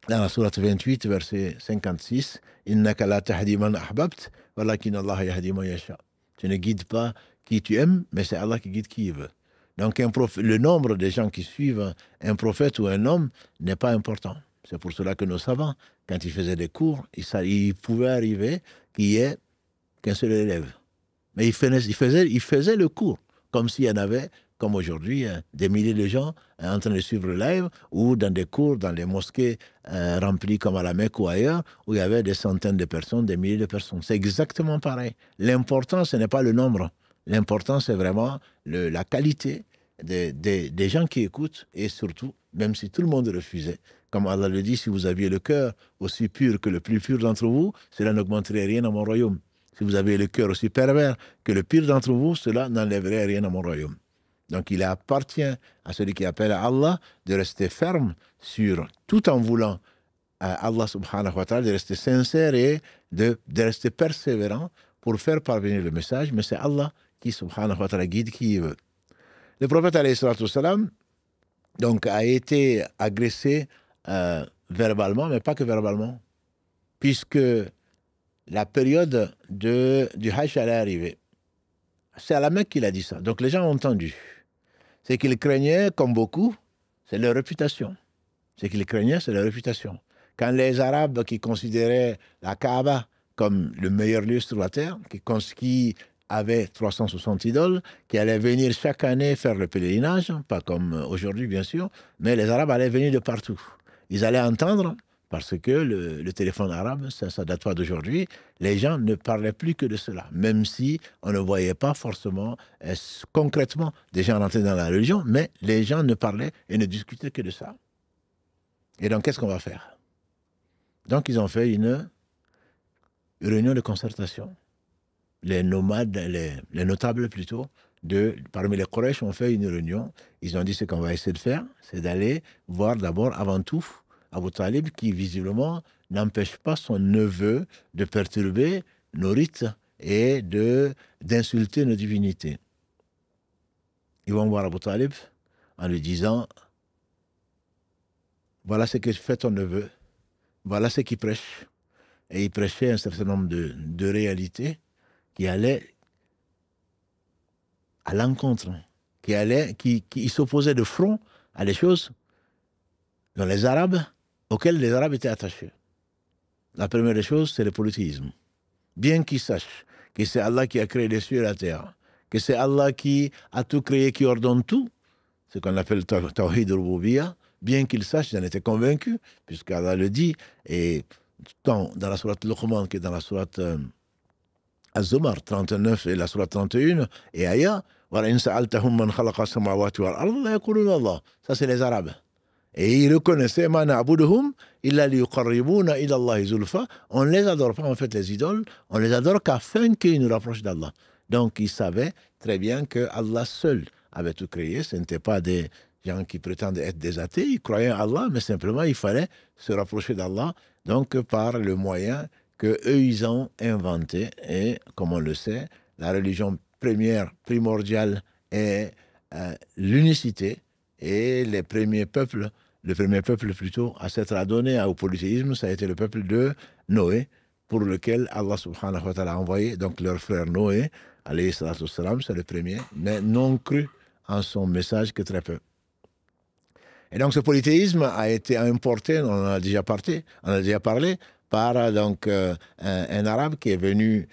dans la sourate 28, verset 56, « Innaka la tahdi man ahbabt, walakin Allah yahdi man yasha » Tu ne guides pas qui tu aimes, mais c'est Allah qui guide qui il veut. Donc le nombre de gens qui suivent un prophète ou un homme n'est pas important. C'est pour cela que nos savants, quand ils faisaient des cours, il pouvait arriver qu'il y ait qu'un seul élève. Mais ils faisaient le cours, comme s'il y en avait, comme aujourd'hui, des milliers de gens en train de suivre le live, ou dans des cours, dans les mosquées remplies comme à la Mecque ou ailleurs, où il y avait des centaines de personnes, des milliers de personnes. C'est exactement pareil. L'important, ce n'est pas le nombre. L'important, c'est vraiment la qualité des gens qui écoutent, et surtout, même si tout le monde refusait, comme Allah le dit, si vous aviez le cœur aussi pur que le plus pur d'entre vous, cela n'augmenterait rien à mon royaume. Si vous avez le cœur aussi pervers que le pire d'entre vous, cela n'enlèverait rien à mon royaume. Donc il appartient à celui qui appelle à Allah de rester ferme sur, tout en voulant à Allah subhanahu wa ta'ala, de rester sincère et de rester persévérant pour faire parvenir le message, mais c'est Allah qui subhanahu wa ta'ala guide qui veut. Le prophète alayhi salatu wassalam, donc a été agressé verbalement, mais pas que verbalement, puisque la période du Hajj allait arriver. C'est à la Mecque qu'il a dit ça. Donc les gens ont entendu. C'est qu'il craignait, comme beaucoup, c'est leur réputation. Ce qu'il craignait, c'est leur réputation. Quand les Arabes qui considéraient la Kaaba comme le meilleur lieu sur la terre, qui avait 360 idoles, qui allaient venir chaque année faire le pèlerinage, pas comme aujourd'hui bien sûr, mais les Arabes allaient venir de partout. Ils allaient entendre, parce que le téléphone arabe, ça date pas d'aujourd'hui, les gens ne parlaient plus que de cela, même si on ne voyait pas forcément concrètement des gens rentrer dans la religion, mais les gens ne parlaient et ne discutaient que de ça. Et donc, qu'est-ce qu'on va faire? Donc, ils ont fait une réunion de concertation. Les nomades, les notables plutôt, parmi les Quraysh ont fait une réunion. Ils ont dit ce qu'on va essayer de faire, c'est d'aller voir d'abord, avant tout, Abu Talib, qui visiblement n'empêche pas son neveu de perturber nos rites et d'insulter nos divinités. Ils vont voir Abu Talib en lui disant « Voilà ce que fait ton neveu, voilà ce qu'il prêche. » Et il prêchait un certain nombre de réalités qui allaient à l'encontre, qui s'opposaient de front à des choses dans les Arabes, auxquels les Arabes étaient attachés. La première des choses, c'est le polythéisme. Bien qu'ils sachent que c'est Allah qui a créé les cieux et la terre, que c'est Allah qui a tout créé, qui ordonne tout, ce qu'on appelle Tawhid Rububiyya, bien qu'ils sachent, ils en étaient convaincus, puisqu'Allah le dit, et tant dans la sourate Luqman que dans la sourate Az-Zumar 39 et la sourate 31, et Aya, ça c'est les Arabes. Et ils reconnaissaient, on ne les adore pas en fait les idoles, on les adore qu'afin qu'ils nous rapprochent d'Allah. Donc ils savaient très bien que Allah seul avait tout créé, ce n'étaient pas des gens qui prétendent être des athées, ils croyaient en Allah, mais simplement il fallait se rapprocher d'Allah, donc par le moyen que eux ils ont inventé. Et comme on le sait, la religion première, primordiale est l'unicité, et le premier peuple plutôt à s'être adonné au polythéisme, ça a été le peuple de Noé, pour lequel Allah subhanahu wa ta'ala a envoyé donc leur frère Noé, alayhi salatu wassalam, c'est le premier, mais non cru en son message que très peu. Et donc ce polythéisme a été importé, on en a déjà parlé, par donc un arabe qui est venu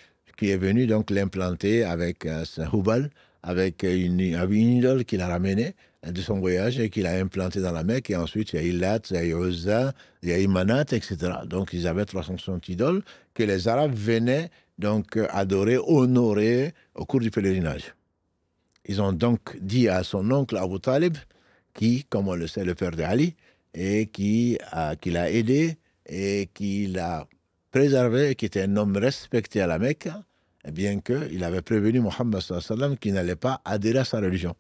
donc l'implanter avec Hubal, avec une idole qu'il a ramenée de son voyage et qu'il a implanté dans la Mecque. Et ensuite, il y a Illat, il y a Uzza, il y a Manat, etc. Donc, ils avaient 360 idoles que les Arabes venaient donc adorer, honorer au cours du pèlerinage. Ils ont donc dit à son oncle Abu Talib, qui, comme on le sait, le père d'Ali, et qui l'a aidé et qui l'a préservé, et qui était un homme respecté à la Mecque, bien qu'il avait prévenu Mohammed sallallahu alayhi wa sallam qu'il n'allait pas adhérer à sa religion.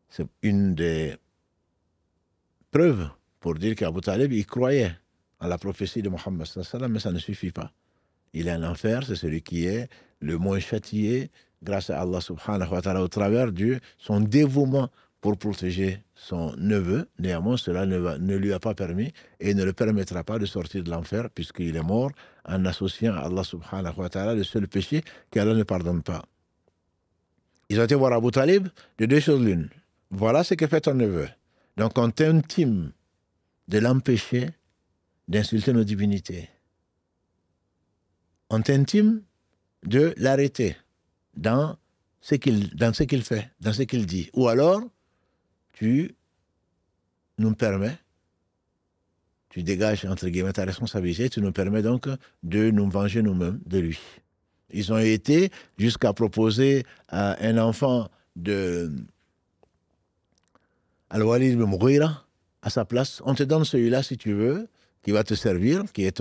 C'est une des preuves pour dire qu'Abu Talib, il croyait en la prophétie de Mohammed sallallahu alayhi wa sallam, mais ça ne suffit pas. Il est en enfer, c'est celui qui est le moins châtié grâce à Allah subhanahu wa ta'ala au travers de son dévouement pour protéger son neveu. Néanmoins, cela ne lui a pas permis et ne le permettra pas de sortir de l'enfer, puisqu'il est mort en associant à Allah subhanahu wa ta'ala le seul péché qu'Allah ne pardonne pas. Ils ont été voir Abu Talib de deux choses l'une. Voilà ce que fait ton neveu. Donc on t'intime de l'empêcher d'insulter nos divinités. On t'intime de l'arrêter dans ce qu'il fait, dans ce qu'il dit. Ou alors, tu nous permets, tu dégages entre guillemets ta responsabilité, tu nous permets donc de nous venger nous-mêmes de lui. Ils ont été jusqu'à proposer à un enfant de Al-Walid ibn Mughira à sa place. On te donne celui-là si tu veux, qui va te servir, qui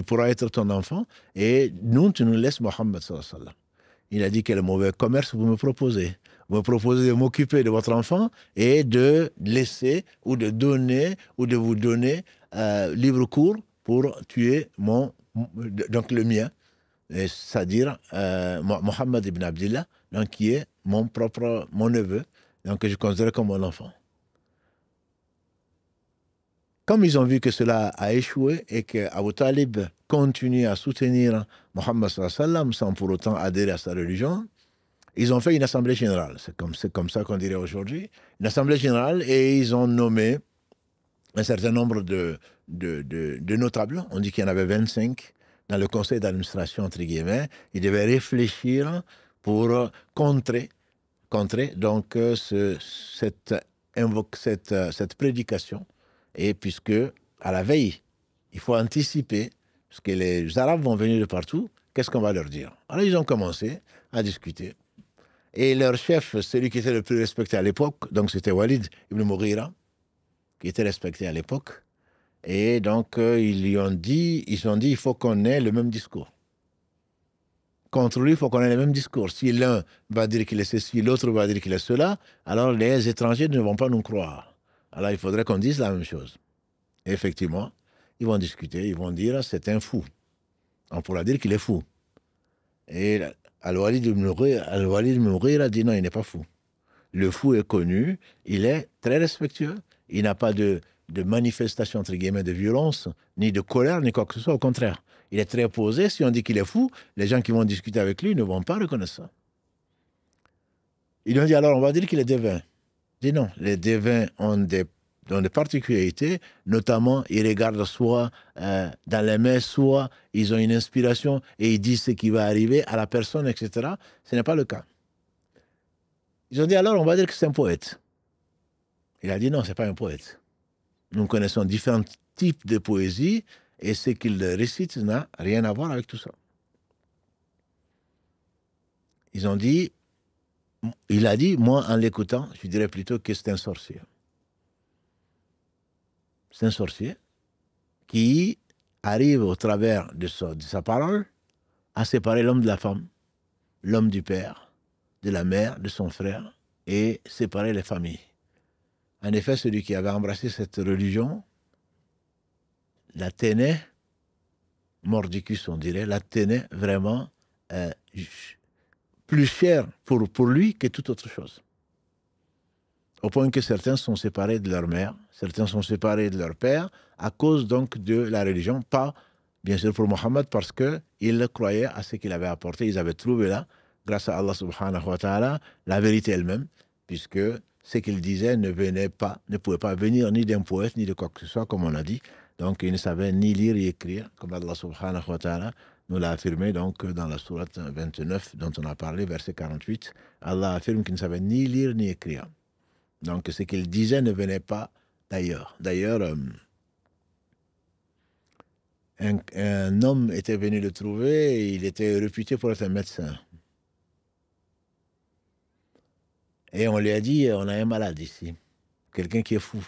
pourra être ton enfant, et nous, tu nous laisses Mohammed sallallahu alayhi wa sallam. Il a dit quel mauvais commerce vous me proposez. Vous me proposez de m'occuper de votre enfant et de laisser ou de donner ou de vous donner libre cours pour tuer donc le mien, c'est-à-dire Mohammed ibn Abdillah, donc qui est mon neveu, donc que je considère comme mon enfant. Comme ils ont vu que cela a échoué et que Abu Talib continue à soutenir Mohammed sallallahu alayhi wa sallam sans pour autant adhérer à sa religion, ils ont fait une assemblée générale. C'est comme ça qu'on dirait aujourd'hui. Une assemblée générale, et ils ont nommé un certain nombre de notables. On dit qu'il y en avait 25 dans le conseil d'administration, entre guillemets. Ils devaient réfléchir pour contrer donc cette prédication. Et puisque, à la veille, il faut anticiper, parce que les Arabes vont venir de partout, qu'est-ce qu'on va leur dire? Alors, ils ont commencé à discuter. Et leur chef, celui qui était le plus respecté à l'époque, donc c'était Walid ibn Mughira, qui était respecté à l'époque. Et donc, ils ont dit, il faut qu'on ait le même discours. Contre lui, il faut qu'on ait le même discours. Si l'un va dire qu'il est ceci, l'autre va dire qu'il est cela, alors les étrangers ne vont pas nous croire. Alors, il faudrait qu'on dise la même chose. Et effectivement, ils vont discuter, ils vont dire c'est un fou. On pourra dire qu'il est fou. Et Al-Walid ibn Mughira dit non, il n'est pas fou. Le fou est connu, il est très respectueux, il n'a pas de manifestation, entre guillemets, de violence, ni de colère, ni quoi que ce soit, au contraire. Il est très posé. Si on dit qu'il est fou, les gens qui vont discuter avec lui ne vont pas reconnaître ça. Ils lui ont dit alors, on va dire qu'il est devin. Il dit non, les devins ont des ont des particularités, notamment ils regardent soit dans les mains, soit ils ont une inspiration et ils disent ce qui va arriver à la personne, etc. Ce n'est pas le cas. Ils ont dit alors on va dire que c'est un poète. Il a dit non, ce n'est pas un poète. Nous connaissons différents types de poésie et ce qu'il récite n'a rien à voir avec tout ça. Ils ont dit, il a dit, moi en l'écoutant, je dirais plutôt que c'est un sorcier. C'est un sorcier qui arrive au travers de sa parole à séparer l'homme de la femme, l'homme du père, de la mère, de son frère, et séparer les familles. En effet, celui qui avait embrassé cette religion la tenait, mordicus on dirait, la tenait vraiment plus chère pour lui que toute autre chose. Au point que certains sont séparés de leur mère, certains sont séparés de leur père, à cause donc de la religion, pas bien sûr pour Mohammed, parce qu'ils croyaient à ce qu'il avait apporté, ils avaient trouvé là, grâce à Allah subhanahu wa ta'ala, la vérité elle-même, puisque ce qu'il disait ne pouvait pas venir ni d'un poète, ni de quoi que ce soit, comme on a dit. Donc ils ne savaient ni lire ni écrire, comme Allah subhanahu wa ta'ala nous l'a affirmé donc dans la sourate 29 dont on a parlé, verset 48. Allah affirme qu'il ne savait ni lire ni écrire. Donc ce qu'il disait ne venait pas d'ailleurs. D'ailleurs, un homme était venu le trouver et il était réputé pour être un médecin. Et on lui a dit, on a un malade ici, quelqu'un qui est fou.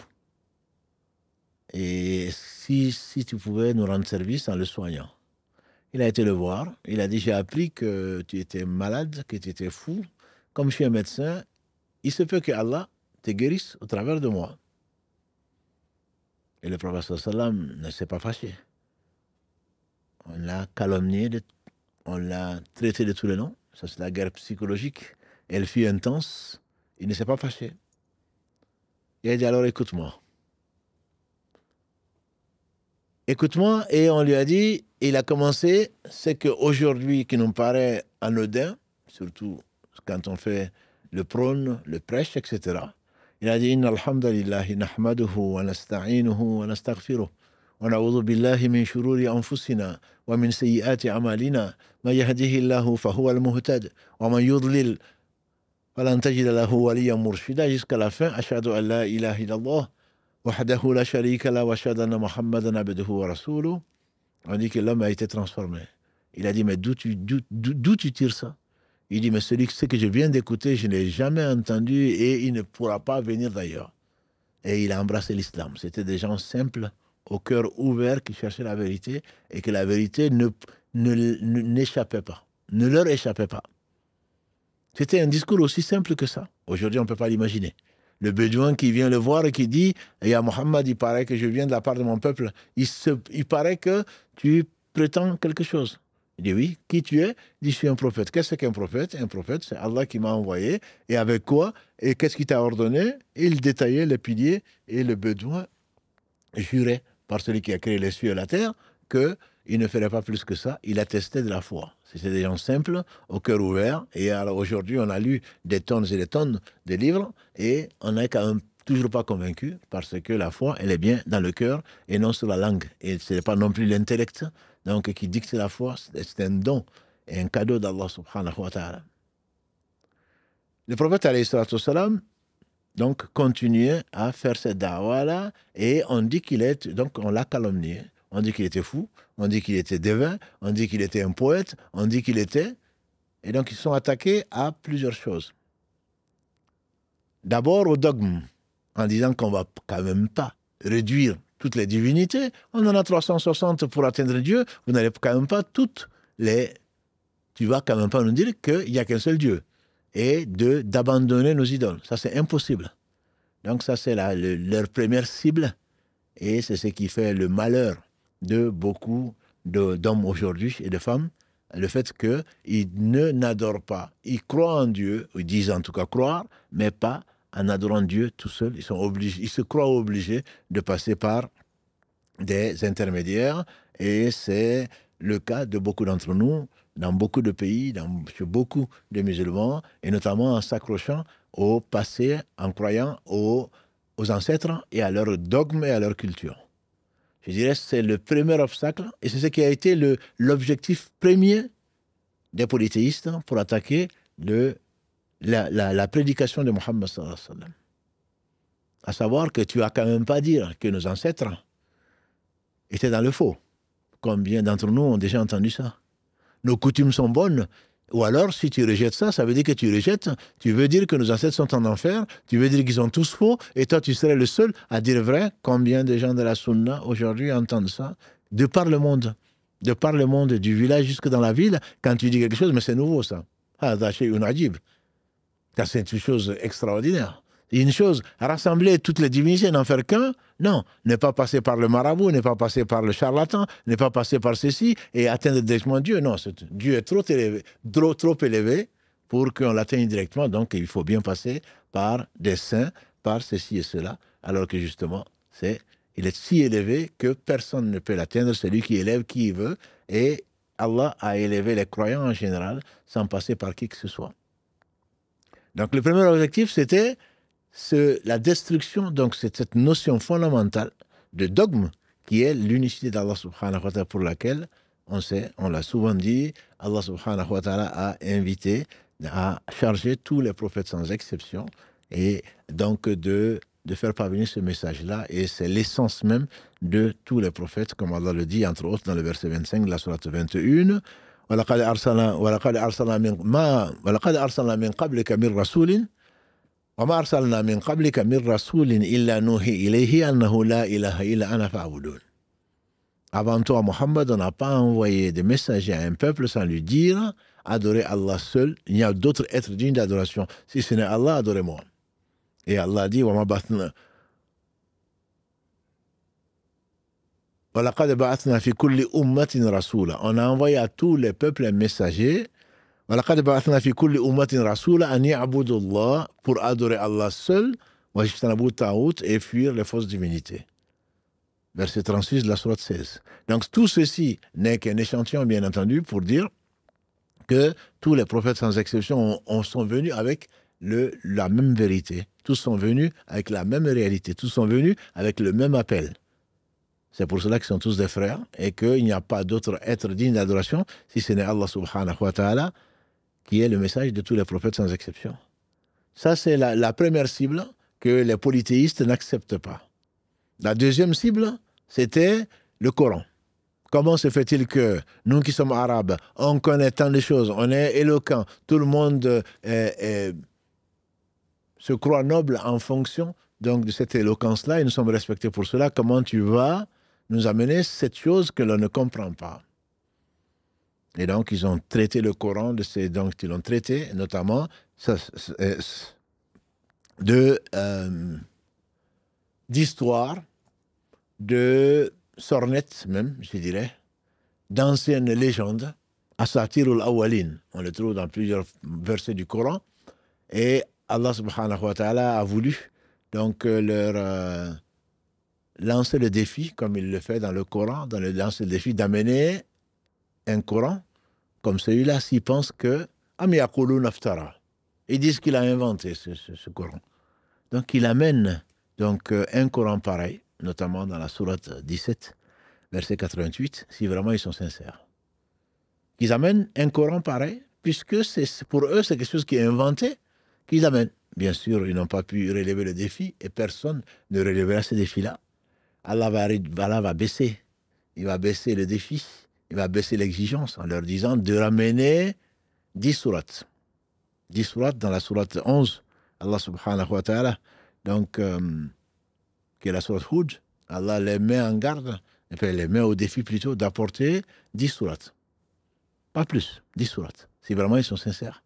Et si tu pouvais nous rendre service en le soignant. Il a été le voir, il a dit, j'ai appris que tu étais malade, que tu étais fou. Comme je suis un médecin, il se peut que Allah te guérisse au travers de moi. Et le prophète sallam ne s'est pas fâché. On l'a calomnié, on l'a traité de tous les noms. Ça, c'est la guerre psychologique. Elle fut intense. Il ne s'est pas fâché. Il a dit alors écoute-moi. Écoute-moi, et on lui a dit, il a commencé, c'est qu'aujourd'hui, qui nous paraît anodin, surtout quand on fait le prône, le prêche, etc. Il a dit, Inna alhamdulillahi nahmaduhu wa nasta'inuhu wa nastaghfiruh. ونعوذ بالله من شرور أنفسنا ومن سيئات أعمالنا من يهده الله فهو المهتد ومن يضلل فلن تجد له وليا مرشدا jusqu'à la fin أشهد أن لا إله إلا الله وحده لا شريك له وأشهد أن محمدا عبده ورسوله. On dit que l'homme a été transformé. Il a dit mais d'où tu tires ça? Il dit mais ce que je viens d'écouter je n'ai jamais entendu et il ne pourra pas venir d'ailleurs. Et il a embrassé l'islam. C'était des gens simples, au cœur ouvert, qui cherchaient la vérité et que la vérité n'échappait pas, ne leur échappait pas. C'était un discours aussi simple que ça. Aujourd'hui, on ne peut pas l'imaginer. Le bédouin qui vient le voir et qui dit « Ya Mohammed, il paraît que je viens de la part de mon peuple. Il paraît que tu prétends quelque chose. » Il dit « Oui, qui tu es ?» Il dit « Je suis un prophète. » Qu'est-ce qu'un prophète? Un prophète, c'est Allah qui m'a envoyé. Et avec quoi? Et qu'est-ce qu'il t'a ordonné? Et il détaillait les piliers et le bédouin jurait par celui qui a créé les cieux et la terre qu'il ne ferait pas plus que ça. Il attestait de la foi. C'était des gens simples, au cœur ouvert. Et alors aujourd'hui, on a lu des tonnes et des tonnes de livres et on n'est quand même toujours pas convaincu parce que la foi, elle est bien dans le cœur et non sur la langue. Et ce n'est pas non plus l'intellect donc, qui dicte la foi. C'est un don et un cadeau d'Allah subhanahu wa ta'ala. Le prophète alayhi salatu wassalam donc continuait à faire cette da'wah-là et on dit qu'il est, donc on l'a calomnié. On dit qu'il était fou, on dit qu'il était devin, on dit qu'il était un poète, on dit qu'il était... Et donc ils sont attaqués à plusieurs choses. D'abord au dogme, en disant qu'on ne va quand même pas réduire toutes les divinités. On en a 360 pour atteindre Dieu, vous n'allez quand même pas toutes les... Tu vas quand même pas nous dire qu'il n'y a qu'un seul Dieu. Et d'abandonner nos idoles. Ça, c'est impossible. Donc ça, c'est leur première cible. Et c'est ce qui fait le malheur de beaucoup d'hommes aujourd'hui et de femmes. Le fait qu'ils n'adorent pas. Ils croient en Dieu, ils disent en tout cas croire, mais pas en adorant Dieu tout seul. Ils se croient obligés de passer par des intermédiaires. Et c'est le cas de beaucoup d'entre nous, dans beaucoup de pays, chez beaucoup de musulmans, et notamment en s'accrochant au passé, en croyant aux aux ancêtres et à leur dogme et à leur culture. Je dirais que c'est le premier obstacle et c'est ce qui a été l'objectif premier des polythéistes pour attaquer la prédication de Mohammed sallallahu alayhi wa sallam. À savoir que tu vas quand même pas dire que nos ancêtres étaient dans le faux. Combien d'entre nous ont déjà entendu ça? Nos coutumes sont bonnes. Ou alors, si tu rejettes ça, ça veut dire que tu veux dire que nos ancêtres sont en enfer, tu veux dire qu'ils sont tous faux, et toi, tu serais le seul à dire vrai. Combien de gens de la Sunna, aujourd'hui, entendent ça? De par le monde, du village jusque dans la ville, quand tu dis quelque chose, mais c'est nouveau, ça. Ah, c'est une ajib. C'est une chose extraordinaire. Une chose, rassembler toutes les divinités, n'en faire qu'un, non, ne pas passer par le marabout, ne pas passer par le charlatan, ne pas passer par ceci et atteindre directement Dieu. Non, Dieu est trop élevé pour qu'on l'atteigne directement, donc il faut bien passer par des saints, par ceci et cela, alors que justement, il est si élevé que personne ne peut l'atteindre, c'est lui qui élève qui il veut, et Allah a élevé les croyants en général sans passer par qui que ce soit. Donc le premier objectif, c'était la destruction, donc c'est cette notion fondamentale de dogme qui est l'unicité d'Allah subhanahu wa ta'ala, pour laquelle on l'a souvent dit, Allah subhanahu wa ta'ala a invité, a chargé tous les prophètes sans exception, et donc de faire parvenir ce message-là, et c'est l'essence même de tous les prophètes, comme Allah le dit, entre autres dans le verset 25 de la sourate 21, وَلَقَدْ أَرْسَلْنَا مِنْ قَبْلِكَ مِنْ رَسُولٍ وَمَا أَرْسَلْنَا مِنْ قَبْلِكَ مِنْ رَسُولٍ إِلَّا نُوحِي إِلَيْهِ أَنَّهُ لَا إِلَهَ إِلَّا أَنَا فَاعْبُدُونِ. Avant toi, Mohammed, on n'a pas envoyé des messagers à un peuple sans lui dire « Adorez Allah seul, il y a d'autres êtres dignes d'adoration. Si ce n'est Allah, adorez-moi. » Et Allah dit « وَلَقَدْ بَعَثْنَا فِي كُلِّ أُمَّةٍ رَسُولًا » On a envoyé à tous les peuples un messager « وَلَقَدْ بَعَثْنَا فِي كُلِّ أُمَّةٍ رَسُولًا أَنْ يَعْبُدُوا اللَّهَ » pour adorer Allah seul, وَيَجْتَنِبُوا الطَّاغُوتَ et fuir les fausses divinités. Verset 36 de la sourate 16. Donc tout ceci n'est qu'un échantillon, bien entendu, pour dire que tous les prophètes sans exception sont venus avec la même vérité. Tous sont venus avec la même réalité. Tous sont venus avec le même appel. C'est pour cela qu'ils sont tous des frères et qu'il n'y a pas d'autre être digne d'adoration si ce n'est Allah subhanahu wa ta'ala qui est le message de tous les prophètes sans exception. Ça, c'est la première cible que les polythéistes n'acceptent pas. La deuxième cible, c'était le Coran. Comment se fait-il que nous qui sommes arabes, on connaît tant de choses, on est éloquent, tout le monde se croit noble en fonction donc de cette éloquence-là et nous sommes respectés pour cela. Comment tu vas nous amener cette chose que l'on ne comprend pas? Et donc, ils ont traité le Coran, donc ils l'ont traité notamment d'histoire, de sornettes même, je dirais, d'anciennes légendes, Asatirul Awwalin. On le trouve dans plusieurs versets du Coran. Et Allah subhanahu wa ta'ala a voulu donc leur lancer le défi, comme il le fait dans le Coran, lancer le défi d'amener un Coran comme celui-là s'ils pensent que Am yaquluna iftara. Ils disent qu'il a inventé ce Coran. Donc il amène donc un Coran pareil, notamment dans la sourate 17, verset 88, si vraiment ils sont sincères. Ils amènent un Coran pareil, puisque pour eux, c'est quelque chose qui est inventé, qu'ils amènent. Bien sûr, ils n'ont pas pu relever le défi, et personne ne relèvera ce défi-là. Allah va baisser. Il va baisser le défi, il va baisser l'exigence, en leur disant de ramener 10 sourates. 10 sourates dans la sourate 11, Allah subhanahu wa ta'ala, donc, qui est la sourate Hud, Allah les met en garde, et puis les met au défi plutôt d'apporter 10 sourates. Pas plus, 10 sourates. Si vraiment ils sont sincères.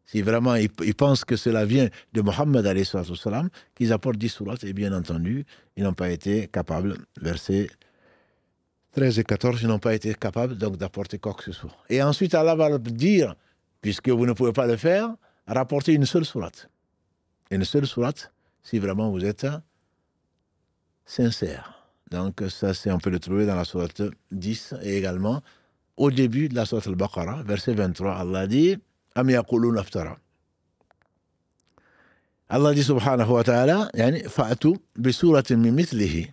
Si vraiment ils pensent que cela vient de Mohammed alayhi salam, qu'ils apportent 10 sourates, et bien entendu, ils n'ont pas été capables, versets 13 et 14, ils n'ont pas été capables donc d'apporter quoi que ce soit. Et ensuite, Allah va leur dire, puisque vous ne pouvez pas le faire, rapportez une seule sourate. Une seule sourate, si vraiment vous êtes sincère. Donc ça, on peut le trouver dans la sourate 10 et également au début de la sourate Al-Baqarah, verset 23, Allah dit « Am yaquluna iftara » Allah dit subhanahu wa ta'ala, yani, fa'atu bi suratin min mithlihi,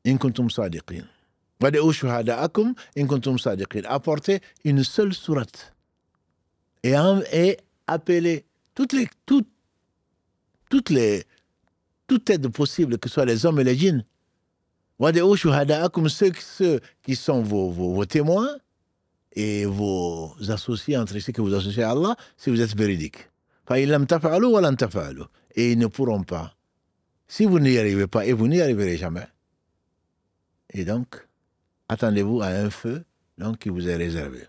in kuntum sadiqin. Wad'u shuhada'akum in kuntum sadiqin. Apportez une seule sourate. Et appeler toutes aides possibles, que ce soit les hommes et les djinns. Wad'u shuhada'akum, ceux qui sont vos témoins et vos associés entre ceux que vous associez à Allah, si vous êtes véridiques. Et ils ne pourront pas. Si vous n'y arrivez pas, et vous n'y arriverez jamais, et donc, attendez-vous à un feu donc, qui vous est réservé.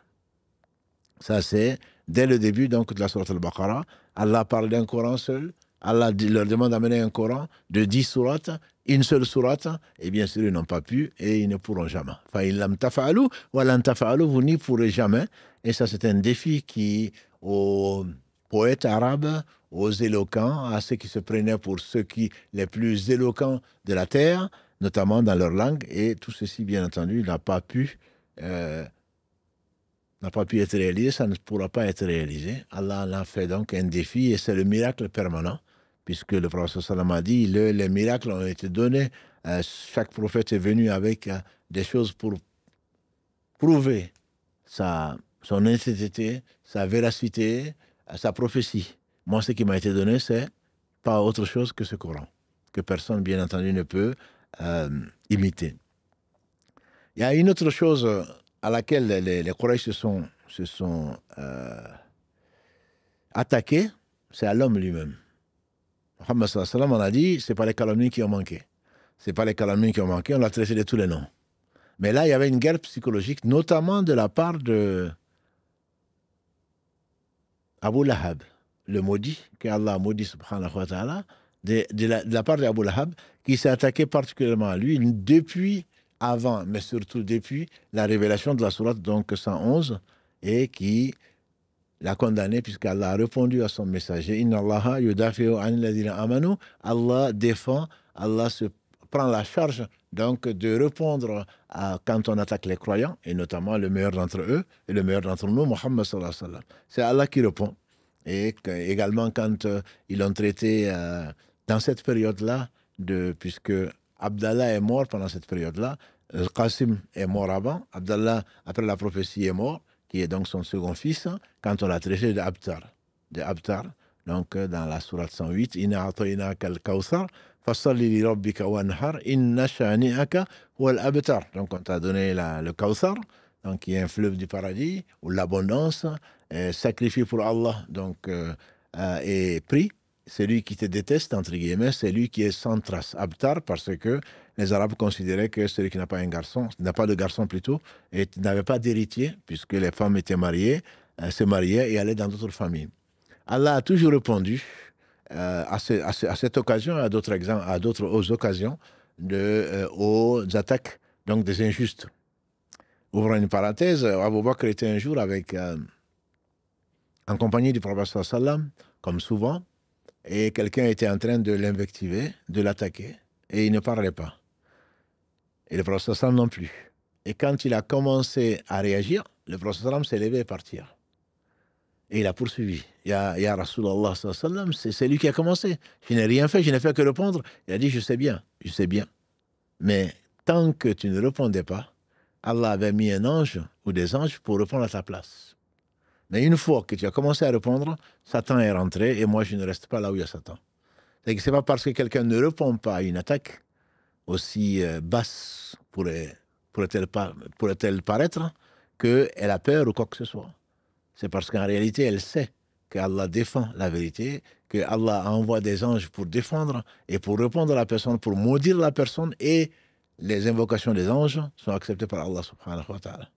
Ça, c'est dès le début donc, de la sourate al-Baqarah. Allah parle d'un Coran seul. Allah leur demande d'amener un Coran de 10 sourates, une seule sourate, et bien sûr, ils n'ont pas pu et ils ne pourront jamais. Vous n'y pourrez jamais. Et ça, c'est un défi qui, aux poètes arabes, aux éloquents, à ceux qui se prenaient pour les plus éloquents de la terre, notamment dans leur langue, et tout ceci, bien entendu, n'a pas pu être réalisé, ça ne pourra pas être réalisé. Allah en a fait donc un défi, et c'est le miracle permanent, puisque le prophète sallam a dit, les miracles ont été donnés, chaque prophète est venu avec des choses pour prouver son honnêteté, sa véracité, sa prophétie. Moi, ce qui m'a été donné, c'est pas autre chose que ce Coran, que personne, bien entendu, ne peut imiter. Il y a une autre chose à laquelle les Quraysh se sont attaqués, c'est à l'homme lui-même. Muhammad sallallahu alayhi wa sallam, on a dit, c'est pas les calomnies qui ont manqué. C'est pas les calomnies qui ont manqué, on l'a traité de tous les noms. Mais là, il y avait une guerre psychologique, notamment de la part de Abu Lahab, le maudit, qu'Allah a maudit subhanahu wa ta'ala, de la part d'Abu Lahab, qui s'est attaqué particulièrement à lui depuis avant, mais surtout depuis la révélation de la sourate donc 111, et qui l'a condamné puisqu'Allah a répondu à son messager. Inna Allaha yudafi'u anil ladhina amanu. Allah défend, Allah se prend la charge donc de répondre quand on attaque les croyants, et notamment le meilleur d'entre eux et le meilleur d'entre nous, Muhammad sallallahu alayhi wa sallam. C'est Allah qui répond. Et également quand ils l'ont traité dans cette période-là, puisque Abdallah est mort pendant cette période-là, Qasim est mort avant, Abdallah, après la prophétie, est mort, qui est donc son second fils, quand on l'a traité de Abtar, donc dans la sourate 108, Inna a'tainaka al-kawthar, fasalli li rabbika wanhar, inna shani'aka huwa al-abtar. Donc on t'a donné le Kawthar, donc qui est un fleuve du paradis, où l'abondance, sacrifié pour Allah, donc est pris. Celui qui te déteste, entre guillemets, c'est lui qui est sans trace. Abtar, parce que les Arabes considéraient que celui qui n'a pas de garçon plutôt, et n'avait pas d'héritier, puisque les femmes étaient mariées, se mariaient et allaient dans d'autres familles. Allah a toujours répondu à cette occasion, à d'autres occasions, aux attaques donc des injustes. Ouvrons une parenthèse, Abu Bakr était un jour en compagnie du prophète sallallahu alayhi wa sallam, comme souvent, et quelqu'un était en train de l'invectiver, de l'attaquer, et il ne parlait pas. Et le prophète sallam non plus. Et quand il a commencé à réagir, le prophète sallam s'est levé et parti. Et il a poursuivi. Ya Rasulallah sallam, c'est lui qui a commencé. Je n'ai rien fait, je n'ai fait que répondre. Il a dit, je sais bien. Mais tant que tu ne répondais pas, Allah avait mis un ange ou des anges pour répondre à ta place. Mais une fois que tu as commencé à répondre, Satan est rentré et moi je ne reste pas là où il y a Satan. C'est que c'est pas parce que quelqu'un ne répond pas à une attaque, aussi basse pourrait-elle paraître, qu'elle a peur ou quoi que ce soit. C'est parce qu'en réalité, elle sait qu'Allah défend la vérité, qu'Allah envoie des anges pour défendre et pour répondre à la personne, pour maudire la personne, et les invocations des anges sont acceptées par Allah subhanahu wa ta'ala.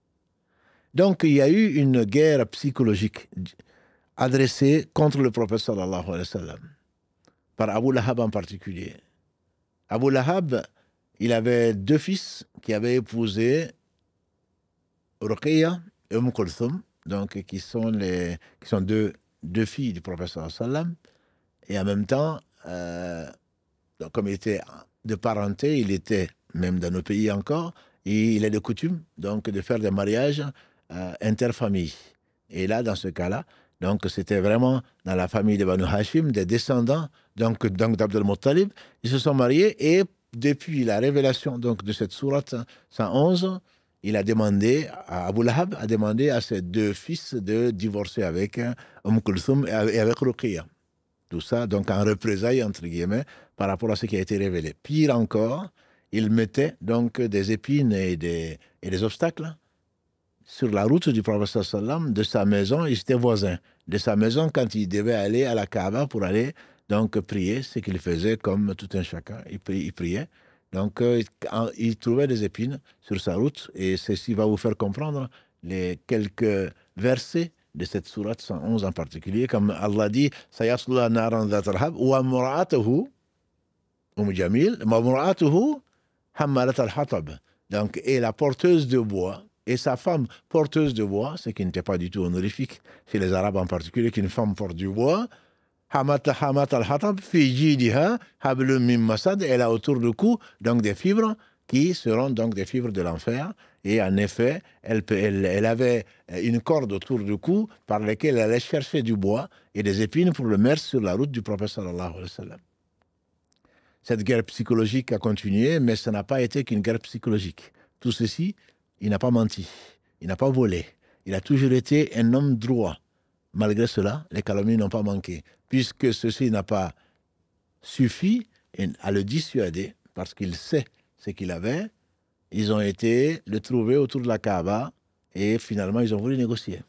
Donc, il y a eu une guerre psychologique adressée contre le prophète sallallahu alayhi wa sallam, par Abu Lahab en particulier. Abu Lahab, il avait deux fils qui avaient épousé Ruqayya et Kulthum, donc qui sont deux filles du prophète sallallahu alayhi wa sallam, et en même temps, donc comme il était de parenté, il était même dans nos pays encore, et il est de coutume donc de faire des mariages interfamilles. Et là, dans ce cas-là, Donc, c'était vraiment dans la famille de Banu Hashim, des descendants d'Abdel Muttalib. Ils se sont mariés et depuis la révélation de cette sourate 111, il a demandé, Abu Lahab a demandé à ses deux fils de divorcer avec Kulthum et avec Ruqayya. Tout ça, donc en représailles, entre guillemets, par rapport à ce qui a été révélé. Pire encore, il mettait donc des épines et des obstacles sur la route du prophète sallam, de sa maison, ils étaient voisins. De sa maison, quand il devait aller à la Kaaba pour aller donc prier, ce qu'il faisait comme tout un chacun, il priait. Donc, il trouvait des épines sur sa route, et ceci va vous faire comprendre les quelques versets de cette sourate 111 en particulier, comme Allah dit, Sayasla naran dhatarhab, wa mura'atuhu, Jamil, wa mura'atuhu, hammalat al-hatab. Donc, et la porteuse de bois, et sa femme porteuse de bois, ce qui n'était pas du tout honorifique chez les Arabes en particulier, qu'une femme porte du bois, hamat al-hatab, fi jidiha, hablum min masad, elle a autour du cou donc des fibres qui seront donc des fibres de l'enfer. Et en effet, elle avait une corde autour du cou par laquelle elle allait chercher du bois et des épines pour le mettre sur la route du prophète sallallahu alayhi wa sallam. Cette guerre psychologique a continué, mais ça n'a pas été qu'une guerre psychologique. Tout ceci, il n'a pas menti, il n'a pas volé, il a toujours été un homme droit. Malgré cela, les calomnies n'ont pas manqué, puisque ceci n'a pas suffi à le dissuader, parce qu'il sait ce qu'il avait. Ils ont été le trouver autour de la Kaaba, et finalement, ils ont voulu négocier.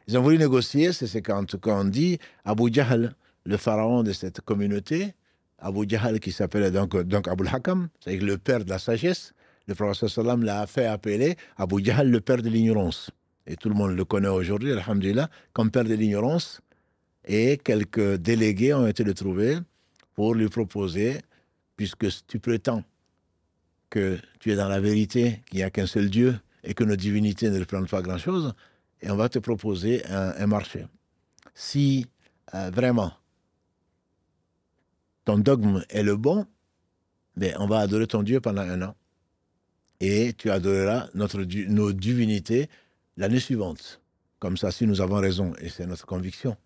Ils ont voulu négocier, c'est ce qu'on dit, Abu Jahl, le pharaon de cette communauté, Abu Jahl qui s'appelait donc Abul Hakam, c'est-à-dire le père de la sagesse. Le prophète sallam l'a fait appeler Abu Jahl, le père de l'ignorance. Et tout le monde le connaît aujourd'hui, alhamdulillah, comme père de l'ignorance. Et quelques délégués ont été le trouver pour lui proposer, puisque tu prétends que tu es dans la vérité, qu'il n'y a qu'un seul Dieu et que nos divinités ne représentent pas grand-chose, et on va te proposer un marché. Si vraiment ton dogme est le bon, ben, on va adorer ton Dieu pendant 1 an. Et tu adoreras nos divinités l'année suivante. Comme ça, si nous avons raison, et c'est notre conviction,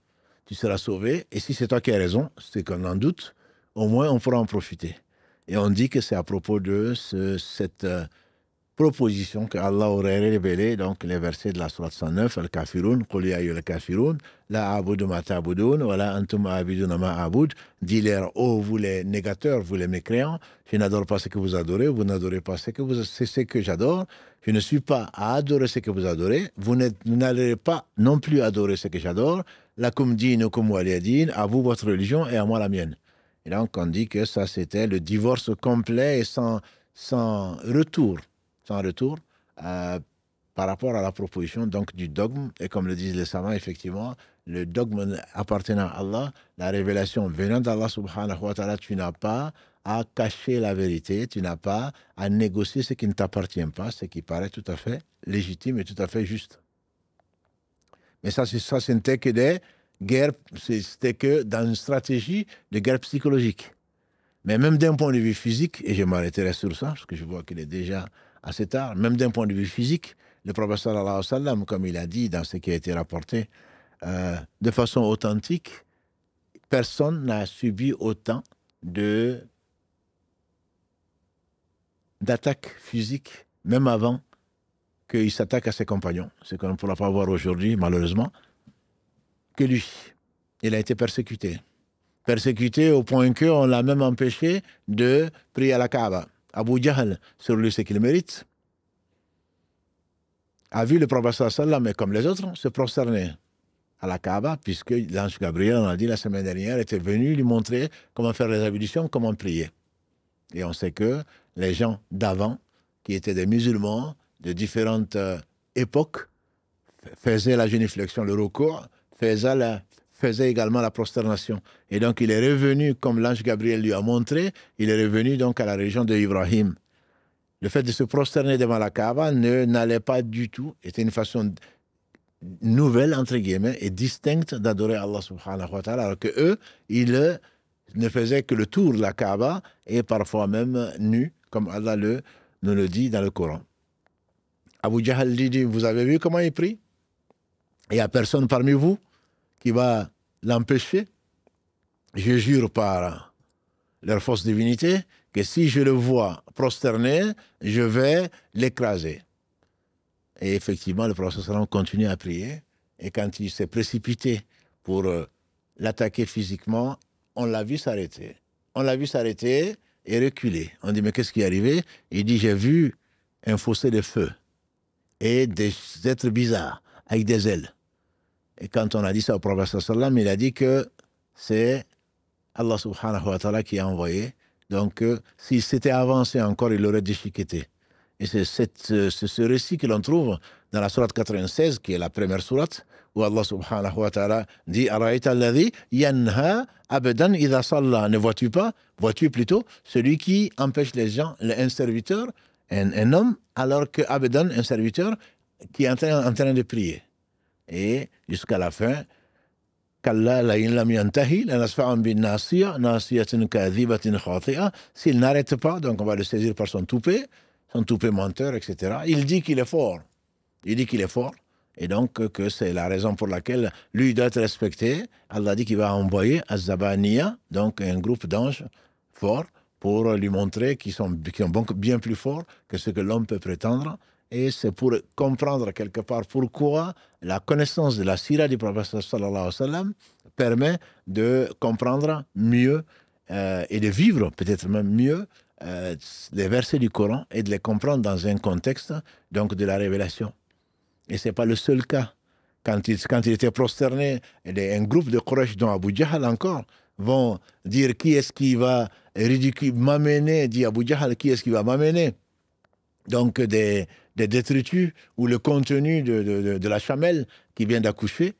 tu seras sauvé. Et si c'est toi qui as raison, c'est qu'on en doute, au moins on pourra en profiter. Et on dit que c'est à propos de cette proposition que Allah aurait révélé, donc les versets de la sourate 109, Al-Kafirun, Qul ya ayyuhal kafirun, la a'budu ma ta'budun, wa la antum a'abiduna ma a'bud. Dis-leur, oh vous les négateurs, vous les mécréants, je n'adore pas ce que vous adorez, vous n'adorez pas ce que j'adore, je ne suis pas à adorer ce que vous adorez, vous n'allez pas non plus adorer ce que j'adore, lakum dinukum waliya din, à vous votre religion et à moi la mienne. Et donc on dit que ça c'était le divorce complet et sans retour. Sans retour, par rapport à la proposition donc, du dogme, et comme le disent les savants, effectivement, le dogme appartenant à Allah, la révélation venant d'Allah subhanahu wa ta'ala, tu n'as pas à cacher la vérité, tu n'as pas à négocier ce qui ne t'appartient pas, ce qui paraît tout à fait légitime et tout à fait juste. Mais ça ce n'était que des guerres, c'était que dans une stratégie de guerre psychologique. Mais même d'un point de vue physique, et je m'arrêterai sur ça, parce que je vois qu'il est déjà assez tard, même d'un point de vue physique, le prophète sallallahu alayhi wa sallam, comme il a dit dans ce qui a été rapporté, de façon authentique, personne n'a subi autant d'attaques physiques, même avant qu'il s'attaque à ses compagnons, ce qu'on ne pourra pas voir aujourd'hui, malheureusement, que lui. Il a été persécuté. Persécuté au point qu'on l'a même empêché de prier à la Kaaba. Abu Jahl, sur lui ce qu'il mérite, a vu le prophète sallam, et comme les autres, se prosterner à la Kaaba, puisque l'ange Gabriel, on a dit la semaine dernière, était venu lui montrer comment faire les ablutions, comment prier. Et on sait que les gens d'avant, qui étaient des musulmans de différentes époques, faisaient la génuflexion, le recours, faisait également la prosternation. Et donc, il est revenu, comme l'ange Gabriel lui a montré, il est revenu donc à la religion de Ibrahim. Le fait de se prosterner devant la Kaaba n'allait pas du tout, était une façon nouvelle, entre guillemets, et distincte d'adorer Allah subhanahu wa ta'ala, alors que eux, ils ne faisaient que le tour de la Kaaba, et parfois même nus, comme Allah nous le dit dans le Coran. Abu Jahl dit, vous avez vu comment il prie? Il n'y a personne parmi vous qui va l'empêcher. Je jure par leur force divinité que si je le vois prosterné, je vais l'écraser. Et effectivement, le prophète sallam continue à prier. Et quand il s'est précipité pour l'attaquer physiquement, on l'a vu s'arrêter. On l'a vu s'arrêter et reculer. On dit, mais qu'est-ce qui est arrivé? Il dit, j'ai vu un fossé de feu et des êtres bizarres avec des ailes. Et quand on a dit ça au prophète sallam, il a dit que c'est Allah subhanahu wa ta'ala qui a envoyé. Donc, s'il s'était avancé encore, il aurait déchiqueté. Et c'est ce récit que l'on trouve dans la sourate 96, qui est la première sourate, où Allah subhanahu wa ta'ala dit « Ara'ayta alladhi yanha abadan idha salla » Ne vois-tu pas, vois-tu plutôt, celui qui empêche les gens, un serviteur, un homme, alors que abadan, un serviteur, qui est en train de prier. Et jusqu'à la fin, s'il n'arrête pas, donc on va le saisir par son toupet menteur, etc. Il dit qu'il est fort. Il dit qu'il est fort. Et donc, que c'est la raison pour laquelle lui doit être respecté. Allah dit qu'il va envoyer Az-Zabaniya, donc un groupe d'anges forts, pour lui montrer qu'ils sont bien plus forts que ce que l'homme peut prétendre. Et c'est pour comprendre quelque part pourquoi la connaissance de la sira du prophète sallallahu alayhi wa sallam permet de comprendre mieux et de vivre peut-être même mieux les versets du Coran et de les comprendre dans un contexte donc de la révélation. Et ce n'est pas le seul cas. Quand il était prosterné, un groupe de Quraysh, dont Abu Jahl encore, vont dire qui est-ce qui va m'amener, dit Abu Jahl, qui est-ce qui va m'amener donc des détritus ou le contenu de la chamelle qui vient d'accoucher.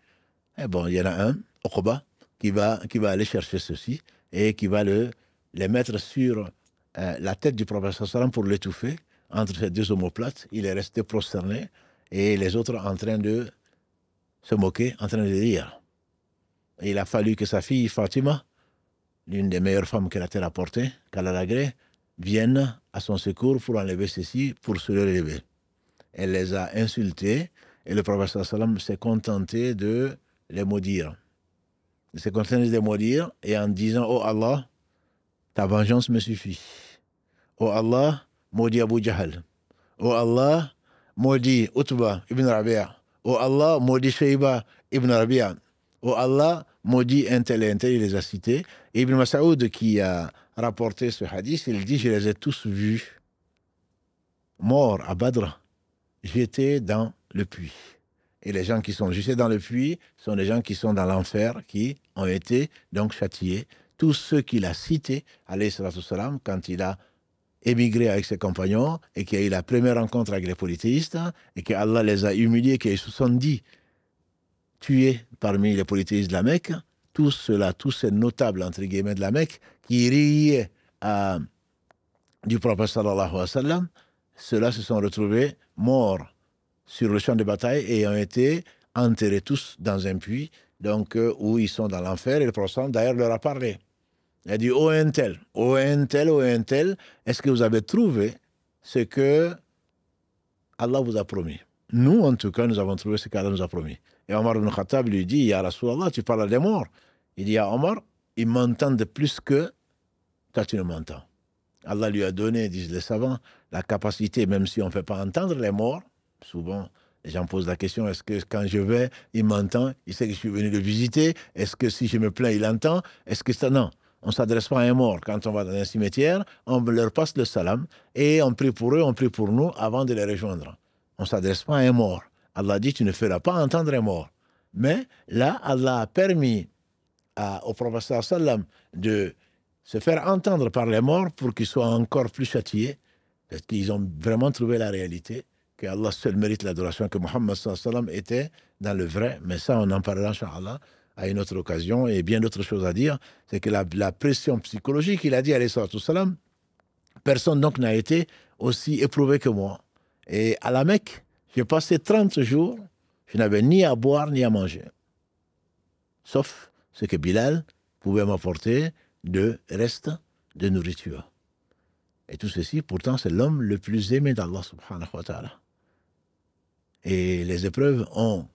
Eh bon, il y en a un, Uqba, qui va aller chercher ceci et qui va les mettre sur la tête du prophète sallam pour l'étouffer entre ces deux omoplates. Il est resté prosterné et les autres en train de se moquer, en train de rire. Et il a fallu que sa fille Fatima, l'une des meilleures femmes que la terre a portées, qu'Allah l'agrée, vienne à son secours pour enlever ceci, pour se relever. Elle les a insultés et le prophète sallam s'est contenté de les maudire. Il s'est contenté de les maudire et en disant « Oh Allah, ta vengeance me suffit. Oh Allah, maudit Abu Jahl. Oh Allah, maudit Utba ibn Rabi'a. Oh Allah, maudit Shayba ibn Rabi'a. Oh Allah, maudit un tel et un tel, il les a cités. Et Ibn Mas'ud qui a rapporté ce hadith, il dit « Je les ai tous vus morts à Badr. J'étais dans le puits. » Et les gens qui sont jetés dans le puits sont des gens qui sont dans l'enfer, qui ont été donc châtiés. Tous ceux qu'il a cités, alayhi salatu salam, quand il a émigré avec ses compagnons et qu'il a eu la première rencontre avec les polythéistes et qu'Allah les a humiliés, qu'ils se sont dit tués parmi les polythéistes de la Mecque, tous ceux-là, tous ces notables entre guillemets de la Mecque qui riaient du prophète sallallahu alayhi wa sallam, ceux-là se sont retrouvés morts sur le champ de bataille et ont été enterrés tous dans un puits, donc où ils sont dans l'enfer. Et le prophète d'ailleurs leur a parlé. Il a dit, oh un tel, oh un tel, oh un tel, est-ce que vous avez trouvé ce que Allah vous a promis? Nous, en tout cas, nous avons trouvé ce qu'Allah nous a promis. Et Omar ibn Khattab lui dit, Ya Rasulallah, tu parles des morts. Il dit, Ya Omar, ils m'entendent plus que toi tu ne m'entends. Allah lui a donné, disent les savants, la capacité, même si on ne fait pas entendre les morts, souvent les gens posent la question, est-ce que quand je vais, il m'entend, il sait que je suis venu le visiter, est-ce que si je me plains, il entend, est-ce que ça, non. On ne s'adresse pas à un mort. Quand on va dans un cimetière, on leur passe le salam et on prie pour eux, on prie pour nous avant de les rejoindre. On ne s'adresse pas à un mort. Allah dit, tu ne feras pas entendre un mort. Mais là, Allah a permis au prophète sallam de se faire entendre par les morts pour qu'ils soient encore plus châtiés, parce qu'ils ont vraiment trouvé la réalité, que Allah seul mérite l'adoration, que Muhammad sallam était dans le vrai. Mais ça, on en parlera, Inch'Allah, à une autre occasion, et bien d'autres choses à dire. C'est que la pression psychologique, il a dit, alayhi salatu salam, personne donc n'a été aussi éprouvé que moi. Et à la Mecque, j'ai passé 30 jours, je n'avais ni à boire ni à manger. Sauf ce que Bilal pouvait m'apporter de reste de nourriture. Et tout ceci, pourtant, c'est l'homme le plus aimé d'Allah subhanahu wa ta'ala. Et les épreuves ont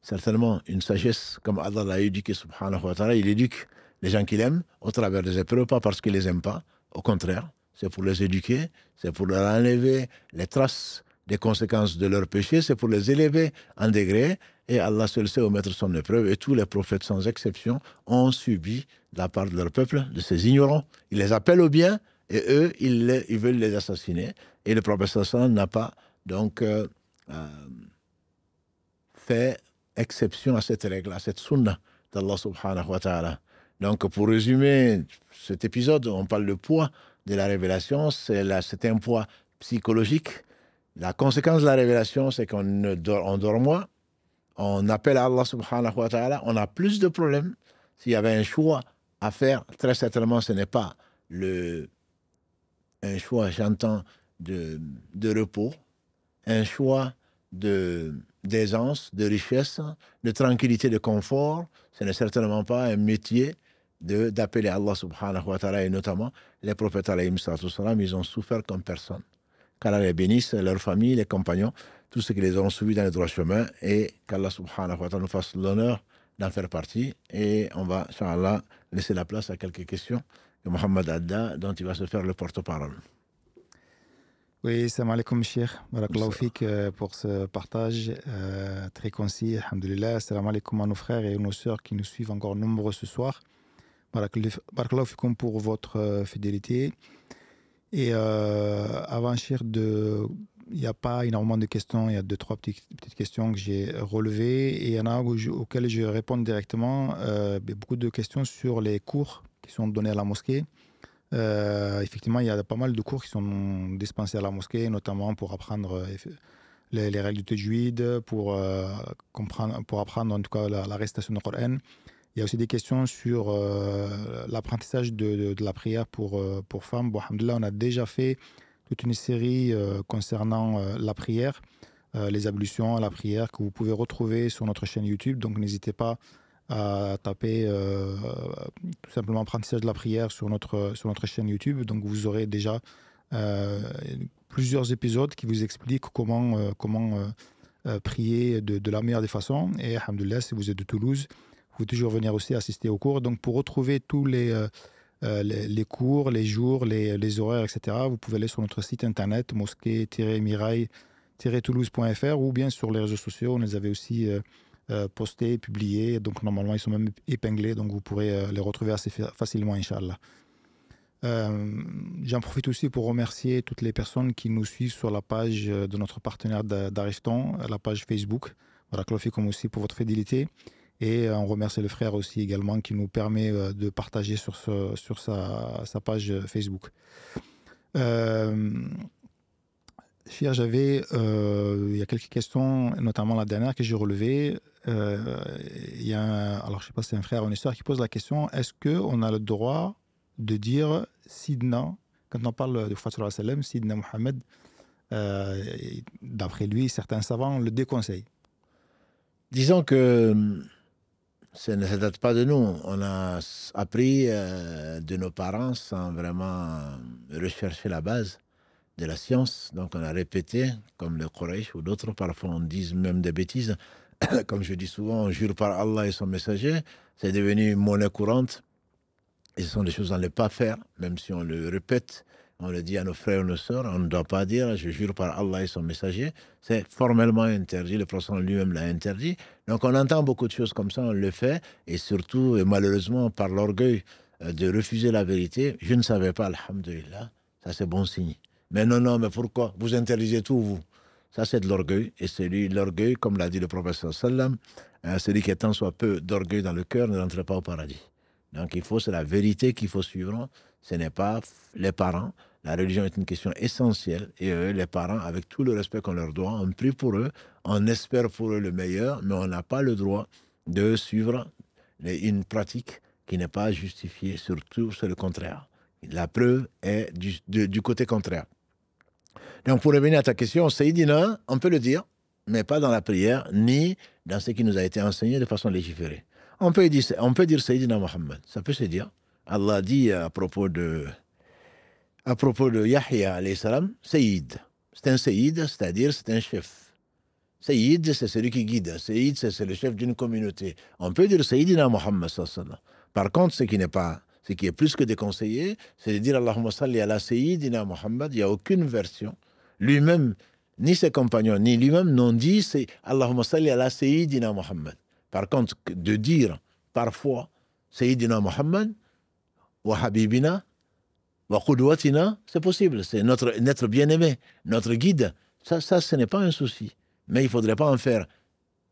certainement une sagesse, comme Allah l'a éduqué, subhanahu wa ta'ala. Il éduque les gens qu'il aime au travers des épreuves, pas parce qu'il les aime pas. Au contraire, c'est pour les éduquer, c'est pour leur enlever les traces des conséquences de leurs péchés, c'est pour les élever en degré. Et Allah seul sait où mettre son épreuve. Et tous les prophètes, sans exception, ont subi de la part de leur peuple, de ces ignorants. Ils les appellent au bien, et eux, ils veulent les assassiner. Et le prophète sallam n'a pas donc fait exception à cette règle, à cette sunna d'Allah subhanahu wa ta'ala. Donc, pour résumer cet épisode, on parle du poids de la révélation. C'est un poids psychologique. La conséquence de la révélation, c'est qu'on dort moins, on appelle à Allah subhanahu wa ta'ala, on a plus de problèmes. S'il y avait un choix à faire, très certainement, ce n'est pas un choix, j'entends, de repos, un choix d'aisance, de richesse, de tranquillité, de confort. Ce n'est certainement pas un métier d'appeler Allah subhanahu wa ta'ala, et notamment les prophètes alayhim salatu wassalam, ils ont souffert comme personne. Qu'Allah les bénisse, leurs familles, les compagnons, tous ceux qui les ont suivis dans le droit chemin, et qu'Allah subhanahu wa ta'ala nous fasse l'honneur d'en faire partie. Et on va, Inch'Allah, laisser la place à quelques questions de Mohamed Adda, dont il va se faire le porte-parole. Oui, salam alaikum, Cheikh. Barakallahu fik pour ce partage très concis. Alhamdulillah. Salam alaikum à nos frères et nos sœurs qui nous suivent encore nombreux ce soir. Barakallahu fikum pour votre fidélité. Et avant, Cheikh, il n'y a pas énormément de questions. Il y a 2-3 petites questions que j'ai relevées. Et il y en a auxquelles je réponds directement. Beaucoup de questions sur les cours qui sont donnés à la mosquée. Effectivement, il y a pas mal de cours qui sont dispensés à la mosquée, notamment pour apprendre les règles du tajwid, pour apprendre en tout cas la récitation du Coran. Il y a aussi des questions sur l'apprentissage de la prière pour femmes. Bon, alhamdoulilah, on a déjà fait toute une série concernant la prière, les ablutions, la prière, que vous pouvez retrouver sur notre chaîne YouTube. Donc, n'hésitez pas à taper tout simplement apprentissage de la prière sur notre chaîne YouTube. Donc vous aurez déjà plusieurs épisodes qui vous expliquent comment prier de la meilleure des façons. Et alhamdoulilah, si vous êtes de Toulouse, vous pouvez toujours venir aussi assister aux cours. Donc pour retrouver tous les cours, les jours, les horaires, etc., vous pouvez aller sur notre site internet mosquée-mirail-toulouse.fr, ou bien sur les réseaux sociaux. On les avait aussi postés, publiés, donc normalement ils sont même épinglés, donc vous pourrez les retrouver assez facilement, Inch'Allah. J'en profite aussi pour remercier toutes les personnes qui nous suivent sur la page de notre partenaire d'Ariston, la page Facebook. Voilà, comme aussi pour votre fidélité. Et on remercie le frère aussi également qui nous permet de partager sur sa page Facebook. J'avais, il y a quelques questions, notamment la dernière que j'ai relevée. Il y a alors je ne sais pas si c'est un frère ou une sœur qui pose la question, est-ce qu'on a le droit de dire Sidna, quand on parle de Fatou al-Salem, Sidna Mohamed, d'après lui, certains savants le déconseillent. Disons que ça ne date pas de nous. On a appris de nos parents sans vraiment rechercher la base de la science. Donc on a répété, comme le Quraysh ou d'autres, parfois on dit même des bêtises. Comme je dis souvent, on jure par Allah et son messager. C'est devenu une monnaie courante. Et ce sont des choses à ne pas faire, même si on le répète, on le dit à nos frères et nos sœurs, on ne doit pas dire « je jure par Allah et son messager ». C'est formellement interdit, le prophète lui-même l'a interdit. Donc on entend beaucoup de choses comme ça, on le fait, et surtout, et malheureusement, par l'orgueil de refuser la vérité. Je ne savais pas, alhamdulillah, ça c'est bon signe. Mais non, mais pourquoi? Vous interdisez tout, vous. Ça, c'est de l'orgueil. Et l'orgueil, comme l'a dit le prophète sallam, celui qui a tant soit peu d'orgueil dans le cœur ne rentre pas au paradis. Donc, c'est la vérité qu'il faut suivre. Ce n'est pas les parents. La religion est une question essentielle. Et eux, les parents, avec tout le respect qu'on leur doit, on prie pour eux, on espère pour eux le meilleur, mais on n'a pas le droit de suivre une pratique qui n'est pas justifiée. Surtout, c'est le contraire. La preuve est du côté contraire. Donc, pour revenir à ta question, Sayyidina, on peut le dire, mais pas dans la prière, ni dans ce qui nous a été enseigné de façon légiférée. On peut dire Sayyidina Muhammad, ça peut se dire. Allah dit à propos de Yahya, alayhi salam, Sayyid. C'est un Sayyid, c'est-à-dire c'est un chef. Sayyid, c'est celui qui guide. Sayyid, c'est le chef d'une communauté. On peut dire Sayyidina Muhammad sallallahu alayhi wa sallam. Par contre, ce qui est plus que déconseillé, c'est de dire Allahumma salli ala Sayyidina Muhammad. Il n'y a aucune version. Lui-même, ni ses compagnons, ni lui-même n'ont dit c'est Allahumma salli ala Sayyidina Muhammad. Par contre, de dire parfois Sayyidina Muhammad wa Habibina wa Qudwatina, c'est possible. C'est notre bien-aimé, notre guide. Ça, ce n'est pas un souci. Mais il ne faudrait pas en faire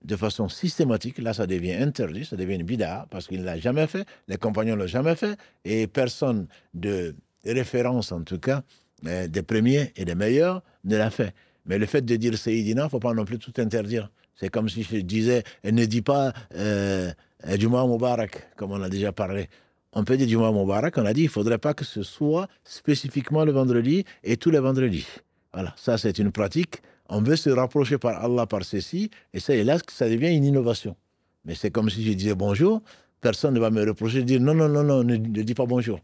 de façon systématique. Là, ça devient interdit, ça devient une bid'a, parce qu'il ne l'a jamais fait, les compagnons ne l'ont jamais fait, et personne de référence, en tout cas, des premiers et des meilleurs, ne l'a fait. Mais le fait de dire Sayyidina, il ne faut pas non plus tout interdire. C'est comme si je disais, ne dis pas Jumu'ah Mubarak, comme on a déjà parlé. On peut dire Jumu'ah Mubarak, on a dit, il ne faudrait pas que ce soit spécifiquement le vendredi et tous les vendredis. Voilà, ça c'est une pratique. On veut se rapprocher par Allah par ceci, et ça, et là, ça devient une innovation. Mais c'est comme si je disais bonjour, personne ne va me reprocher de dire non, ne dis pas bonjour.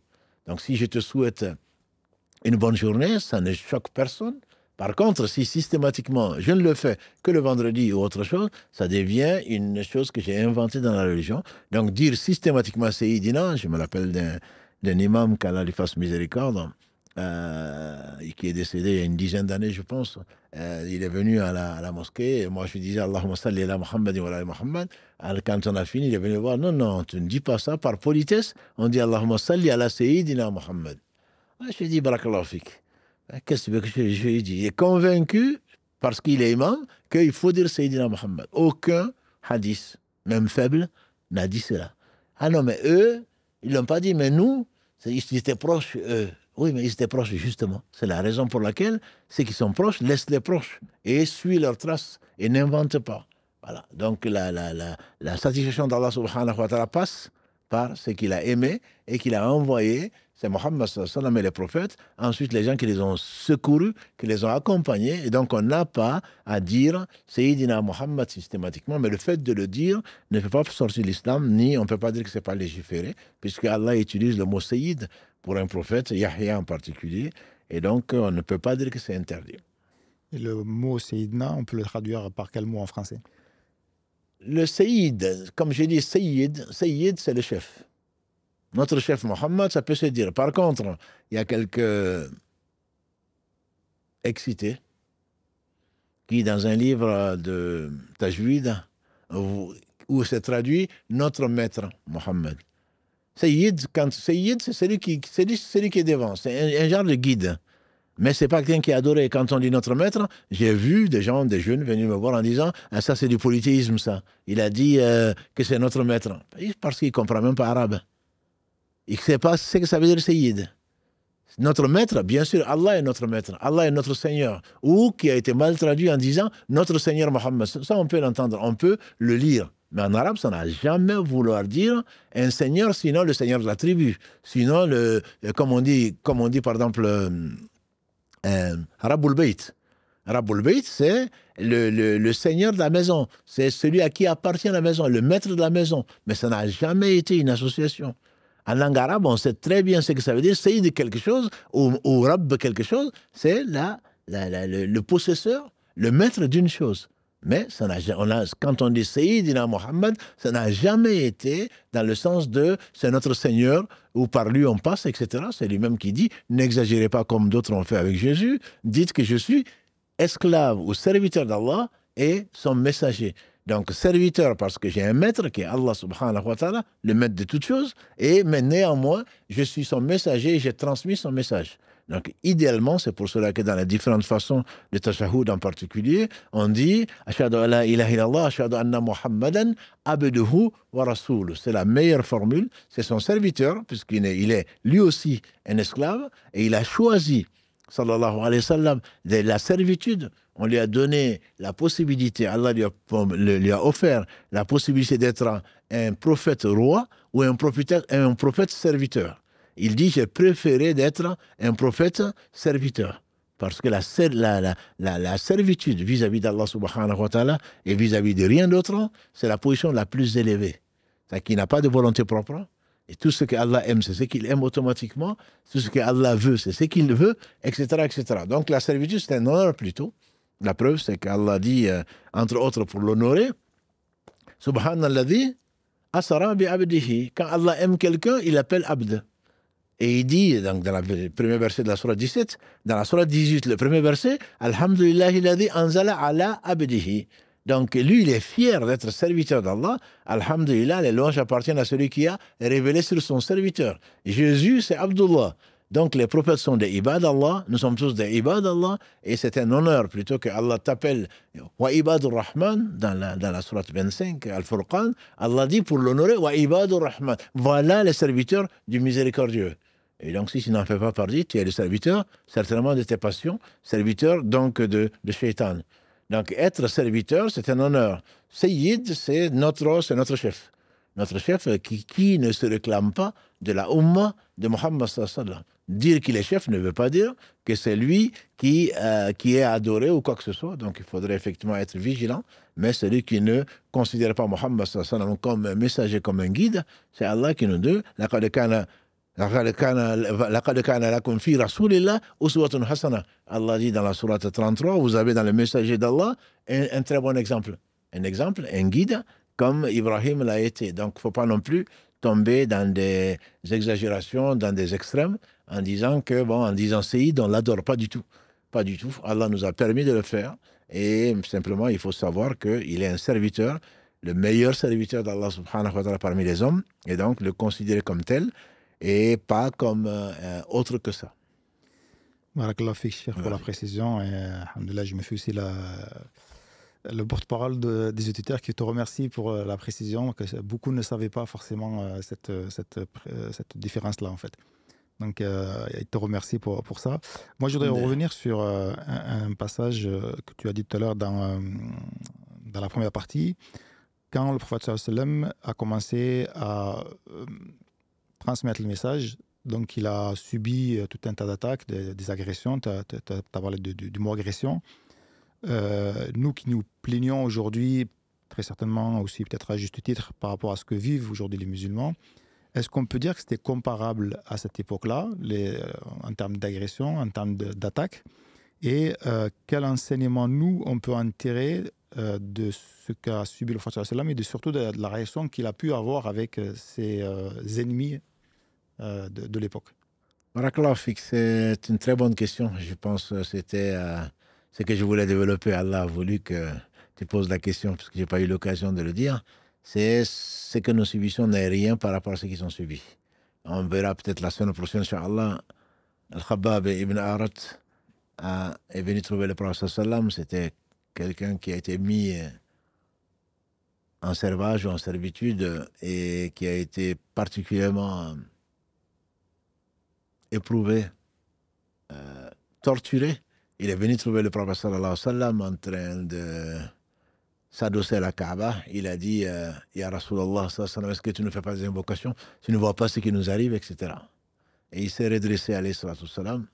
Donc si je te souhaite une bonne journée, ça ne choque personne. Par contre, si systématiquement je ne le fais que le vendredi ou autre chose, ça devient une chose que j'ai inventée dans la religion. Donc dire systématiquement Sayyidina, je me rappelle d'un imam qu'Allah lui fasse miséricorde, qui est décédé il y a une dizaine d'années, je pense. Il est venu à la mosquée, et moi je lui disais Allahumma salli ala Muhammad wa ala Muhammad. Alors, quand on a fini, il est venu voir, non, tu ne dis pas ça, par politesse, on dit Allahumma salli ala Sayyidina Muhammad. Je lui ai dit barakallahu fik. Qu'est-ce que tu veux que je lui dise? Il est convaincu, parce qu'il est imam, qu'il faut dire Sayyidina Muhammad. Aucun hadith, même faible, n'a dit cela. Ah non, mais eux, ils ne l'ont pas dit, mais nous, ils étaient proches, eux. Oui, mais ils étaient proches, justement. C'est la raison pour laquelle ceux qui sont proches laissent les proches et suivent leurs traces et n'inventent pas. Voilà. Donc, la satisfaction d'Allah subhanahu wa ta'ala passe par ce qu'il a aimé et qu'il a envoyé. C'est Mohammed sallallahu alayhi wa sallam et les prophètes. Ensuite, les gens qui les ont secourus, qui les ont accompagnés. Et donc, on n'a pas à dire Sayyidina Muhammad systématiquement. Mais le fait de le dire ne fait pas sortir l'islam, ni on ne peut pas dire que ce n'est pas légiféré, puisque Allah utilise le mot Sayyid pour un prophète, Yahya en particulier. Et donc, on ne peut pas dire que c'est interdit. Et le mot Sayyidina, on peut le traduire par quel mot en français? Le Sayyid, comme j'ai dit, Sayyid, c'est le chef. Notre chef Mohammed, ça peut se dire. Par contre, il y a quelques excités qui, dans un livre de Tajwid, où c'est traduit notre maître Mohammed. Sayyid, c'est celui qui est devant, c'est un genre de guide. Mais ce n'est pas quelqu'un qui est adoré. Quand on dit notre maître, j'ai vu des jeunes venir me voir en disant ah, ça c'est du polythéisme, ça. Il a dit que c'est notre maître. Parce qu'il ne comprend même pas arabe. Il ne sait pas ce que ça veut dire Sayyid. Notre maître, bien sûr, Allah est notre maître. Allah est notre Seigneur. Ou qui a été mal traduit en disant notre Seigneur Mohammed. Ça, on peut l'entendre, on peut le lire. Mais en arabe, ça n'a jamais vouloir dire un seigneur, sinon le seigneur de la tribu. Sinon, comme on dit par exemple, Rabbul Bayt. Rabbul Bayt, c'est le seigneur de la maison. C'est celui à qui appartient la maison, le maître de la maison. Mais ça n'a jamais été une association. En langue arabe, on sait très bien ce que ça veut dire. Sayyid quelque chose, ou Rabb quelque chose, c'est le possesseur, le maître d'une chose. Mais quand on dit Sayyidina Muhammad, ça n'a jamais été dans le sens de c'est notre Seigneur, ou par lui on passe, etc. C'est lui-même qui dit, n'exagérez pas comme d'autres ont fait avec Jésus, dites que je suis esclave ou serviteur d'Allah et son messager. Donc serviteur parce que j'ai un maître qui est Allah subhanahu wa ta'ala, le maître de toutes choses, mais néanmoins, je suis son messager et j'ai transmis son message. Donc, idéalement, c'est pour cela que dans les différentes façons de tashahhud en particulier, on dit « Ashhadu an la ilaha illallah, ashhadu anna Muhammadan abduhu wa rasuluh ». C'est la meilleure formule, c'est son serviteur, puisqu'il est lui aussi un esclave, et il a choisi, sallallahu alayhi wa sallam, de la servitude. On lui a donné la possibilité, Allah lui a offert la possibilité d'être un prophète roi ou un prophète serviteur. Il dit, j'ai préféré d'être un prophète serviteur. Parce que la servitude vis-à-vis d'Allah subhanahu wa ta'ala et vis-à-vis de rien d'autre, c'est la position la plus élevée. C'est-à-dire qu'il n'a pas de volonté propre. Et tout ce qu'Allah aime, c'est ce qu'il aime automatiquement. Tout ce qu'Allah veut, c'est ce qu'il veut, etc., etc. Donc la servitude, c'est un honneur plutôt. La preuve, c'est qu'Allah dit, entre autres pour l'honorer, Subhanalladhi asara bi abdihi. Quand Allah aime quelqu'un, il l'appelle abd. Et il dit, donc, dans le premier verset de la Surah 17, dans la Surah 18, le premier verset, Alhamdulillahi ladhi anzala ala abdihi. Donc, lui, il est fier d'être serviteur d'Allah. Alhamdulillah, les louanges appartiennent à celui qui a révélé sur son serviteur. Jésus, c'est Abdullah. Donc, les prophètes sont des ibad d'Allah. Nous sommes tous des ibad d'Allah. Et c'est un honneur, plutôt que Allah t'appelle wa ibadur rahman, dans la sourate 25, Al-Furqan, Allah dit pour l'honorer, wa ibadur rahman. Voilà les serviteurs du miséricordieux. Et donc, si tu n'en fais pas partie, tu es le serviteur, certainement de tes passions, serviteur donc de Shaitan. Donc, être serviteur, c'est un honneur. Sayyid, c'est notre chef. Notre chef qui ne se réclame pas de la Ummah de Muhammad sallallahu alayhi wa sallam. Dire qu'il est chef ne veut pas dire que c'est lui qui est adoré ou quoi que ce soit. Donc, il faudrait effectivement être vigilant. Mais celui qui ne considère pas Muhammad sallallahu alayhi wa sallam comme un messager, comme un guide, c'est Allah qui nous dit لقد كان لكم في رسول الله أسوة حسنة. Allah dit dans la sourate 33, vous avez dans le messager d'Allah un très bon exemple. Un exemple, un guide, comme Ibrahim l'a été. Donc, il ne faut pas non plus tomber dans des exagérations, dans des extrêmes, en disant Sayyid, on ne l'adore pas du tout. Pas du tout. Allah nous a permis de le faire. Et simplement, il faut savoir qu'il est un serviteur, le meilleur serviteur d'Allah subhanahu wa ta'ala parmi les hommes, et donc le considérer comme tel, et pas comme autre que ça. Barakallah fik, Cheikh, pour la précision. Et alhamdoulilah, je me fais aussi le porte-parole des auditeurs qui te remercie pour la précision, que beaucoup ne savaient pas forcément cette différence-là, en fait. Donc, il te remercie pour ça. Moi, je voudrais revenir sur un passage que tu as dit tout à l'heure dans la première partie, quand le prophète sallallahu alayhi wa sallam a commencé à transmettre le message. Donc, il a subi tout un tas d'attaques, des agressions. Tu as parlé du mot agression. Nous qui nous plaignons aujourd'hui, très certainement aussi peut-être à juste titre, par rapport à ce que vivent aujourd'hui les musulmans, est-ce qu'on peut dire que c'était comparable à cette époque-là, en termes d'agression, en termes d'attaques? Et quel enseignement, nous, on peut en tirer de ce qu'a subi le prophète sallallahu alayhi wa sallam et surtout de la réaction qu'il a pu avoir avec ses ennemis de l'époque? Barakallah fik, c'est une très bonne question. Je pense que c'était ce que je voulais développer. Allah a voulu que tu poses la question, parce que je n'ai pas eu l'occasion de le dire. C'est ce que nous subissons n'est rien par rapport à ce qu'ils ont subi. On verra peut-être la semaine prochaine, Inch'Allah. Al-Khabbab ibn Arat est venu trouver le prophète sallallahu alayhi wa sallam. C'était quelqu'un qui a été mis en servage ou en servitude et qui a été particulièrement éprouvé, torturé. Il est venu trouver le prophète sallallahu alayhi wa sallam en train de s'adosser à la Kaaba. Il a dit Ya Rasulallah, est-ce que tu ne fais pas des invocations? Tu ne vois pas ce qui nous arrive, etc. Et il s'est redressé alayhi salatu wassalam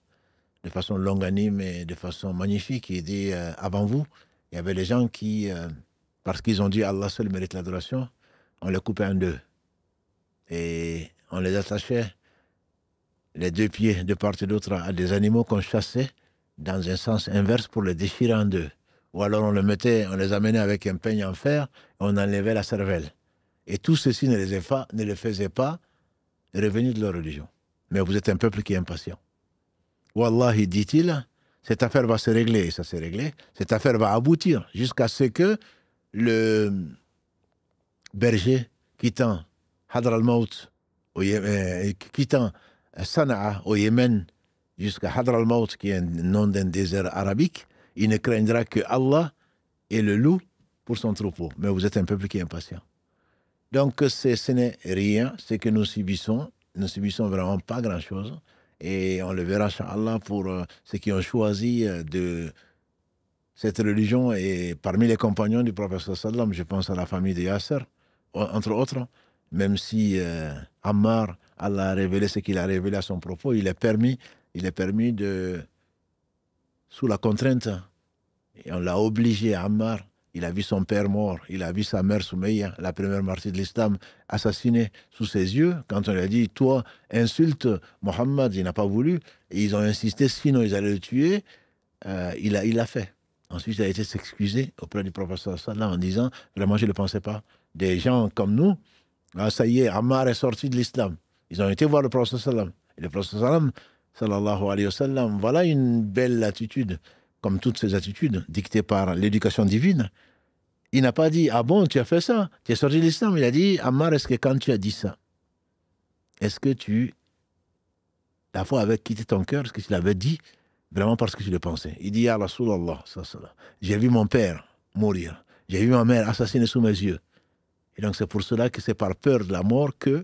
de façon longanime et de façon magnifique. Il dit avant vous, il y avait les gens qui, parce qu'ils ont dit Allah seul mérite l'adoration, on les coupait en deux. Et on les attachait les deux pieds de part et d'autre à des animaux qu'on chassait dans un sens inverse pour les déchirer en deux. Ou alors on les amenait avec un peigne en fer et on enlevait la cervelle. Et tout ceci ne les faisait pas revenir de leur religion. Mais vous êtes un peuple qui est impatient. Wallahi, dit-il, cette affaire va se régler, et ça s'est réglé. Cette affaire va aboutir jusqu'à ce que le berger quittant Hadr al-Maut, quittant Sana'a au Yémen, jusqu'à Hadr al-Maut, qui est un nom d'un désert arabique, il ne craindra que Allah et le loup pour son troupeau. Mais vous êtes un peuple qui est impatient. Donc, ce n'est rien, ce que nous subissons. Nous subissons vraiment pas grand-chose. Et on le verra, Inch'Allah, pour ceux qui ont choisi de cette religion. Et parmi les compagnons du prophète sallallahu alayhi wa sallam, je pense à la famille de Yasser, entre autres, même si Ammar, Allah a révélé ce qu'il a révélé à son propos, il est permis de, sous la contrainte, et on l'a obligé, Ammar, il a vu son père mort, il a vu sa mère Soumeya, la première martyre de l'islam, assassinée sous ses yeux. Quand on lui a dit, toi, insulte Mohammed, il n'a pas voulu, et ils ont insisté, sinon ils allaient le tuer, il l'a fait. Ensuite, il a été s'excuser auprès du prophète sallam en disant, vraiment, je ne le pensais pas. Des gens comme nous, ah, ça y est, Ammar est sorti de l'islam. Ils ont été voir le prophète sallam. Et le prophète sallam, sallallahu alayhi wa sallam, voilà une belle attitude, comme toutes ces attitudes dictées par l'éducation divine. Il n'a pas dit, ah bon, tu as fait ça, tu es sorti de l'islam. Il a dit, Ammar, est-ce que quand tu as dit ça, est-ce que la foi avait quitté ton cœur, est-ce que tu l'avais dit vraiment parce que tu le pensais? Il dit, ya Rasulallah, j'ai vu mon père mourir, j'ai vu ma mère assassinée sous mes yeux. Et donc c'est pour cela que c'est par peur de la mort que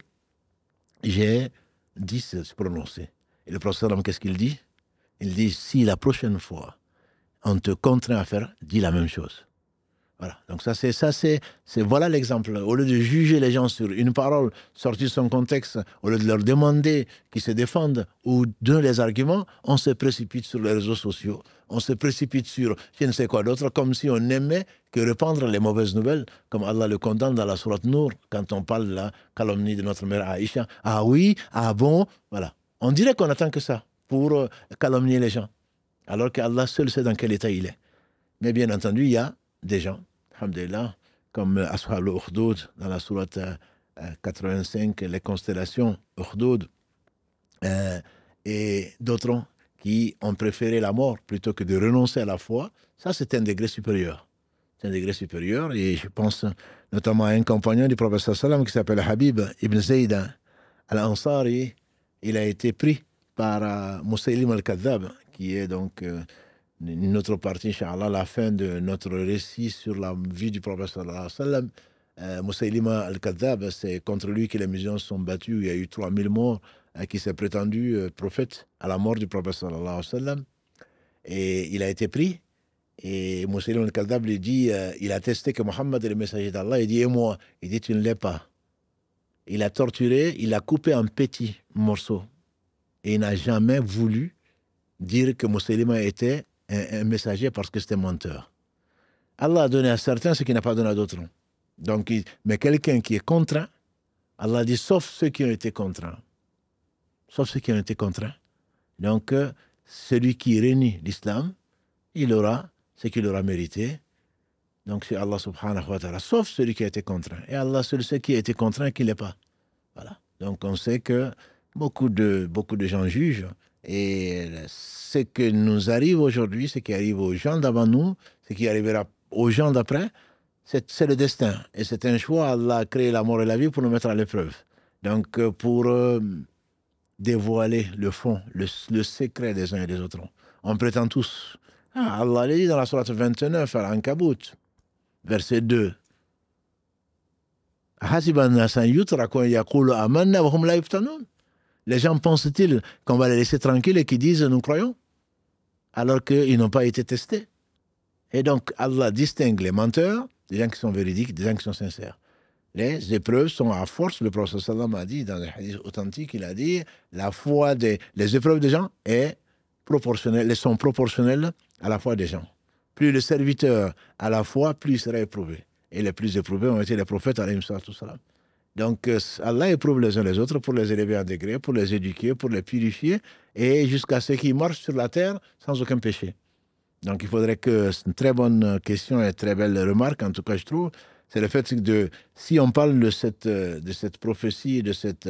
j'ai dit se prononcer. Et le prophète, qu'est-ce qu'il dit? Il dit, si la prochaine fois on te contraint à faire, dis la même chose. Voilà. Donc voilà l'exemple. Au lieu de juger les gens sur une parole sortie de son contexte, au lieu de leur demander qu'ils se défendent ou donnent les arguments, on se précipite sur les réseaux sociaux, on se précipite sur je ne sais quoi d'autre, comme si on n'aimait que répandre les mauvaises nouvelles, comme Allah le condamne dans la sourate Nour, quand on parle de la calomnie de notre mère Aïcha. Ah oui, ah bon, voilà. On dirait qu'on attend que ça pour calomnier les gens, alors qu'Allah seul sait dans quel état il est. Mais bien entendu, il y a des gens, alhamdulillah, comme Ashab al-Ukhdud dans la sourate 85, les constellations Ukhdud, et d'autres qui ont préféré la mort plutôt que de renoncer à la foi. Ça, c'est un degré supérieur. C'est un degré supérieur, et je pense notamment à un compagnon du prophète sallam qui s'appelle Habib ibn Zayd al-Ansari. Il a été pris par Musaylim al-Kadhab, qui est donc une autre partie, Inch'Allah, la fin de notre récit sur la vie du prophète sallallahu alayhi wa sallam. Musaylim al-Kadhab, c'est contre lui que les musulmans se sont battus. Il y a eu 3000 morts, qui s'est prétendu prophète à la mort du prophète sallallahu alayhi wa sallam. Et il a été pris. Et Musaylim al-Kadhab lui dit, il a testé que Mohammed est le messager d'Allah. Il dit, et moi? Il dit, tu ne l'es pas. Il a torturé, il a coupé en petits morceaux. Et il n'a jamais voulu dire que Musaylim était un messager parce que c'était menteur. Allah a donné à certains ce qu'il n'a pas donné à d'autres. Donc, mais quelqu'un qui est contraint, Allah dit sauf ceux qui ont été contraints. Sauf ceux qui ont été contraints. Donc, celui qui renie l'islam, il aura ce qu'il aura mérité. Donc, c'est Allah subhanahu wa ta'ala, sauf celui qui a été contraint. Et Allah seul sait qui a été contraint et qui ne l'est pas. Voilà. Donc, on sait que beaucoup de gens jugent. Et ce que nous arrive aujourd'hui, ce qui arrive aux gens d'avant nous, ce qui arrivera aux gens d'après, c'est le destin. Et c'est un choix. Allah a créé la mort et la vie pour nous mettre à l'épreuve. Donc, pour dévoiler le fond, le secret des uns et des autres. On prétend tous. Allah l'a dit dans la sourate 29, Al-Ankabut, verset 2. Les gens pensent-ils qu'on va les laisser tranquilles et qu'ils disent nous croyons, alors qu'ils n'ont pas été testés? Et donc Allah distingue les menteurs, des gens qui sont véridiques, des gens qui sont sincères. Les épreuves sont à force. Le prophète sallam a dit dans les hadiths authentiques, il a dit la foi les épreuves des gens sont proportionnelles à la foi des gens. Plus le serviteur a la foi, plus il sera éprouvé. Et les plus éprouvés ont été les prophètes alayhi salam. Donc Allah éprouve les uns les autres pour les élever en degré, pour les éduquer, pour les purifier, et jusqu'à ce qu'ils marchent sur la terre sans aucun péché. Donc il faudrait que, c'est une très bonne question et très belle remarque, en tout cas je trouve, c'est le fait que si on parle de cette prophétie, de cette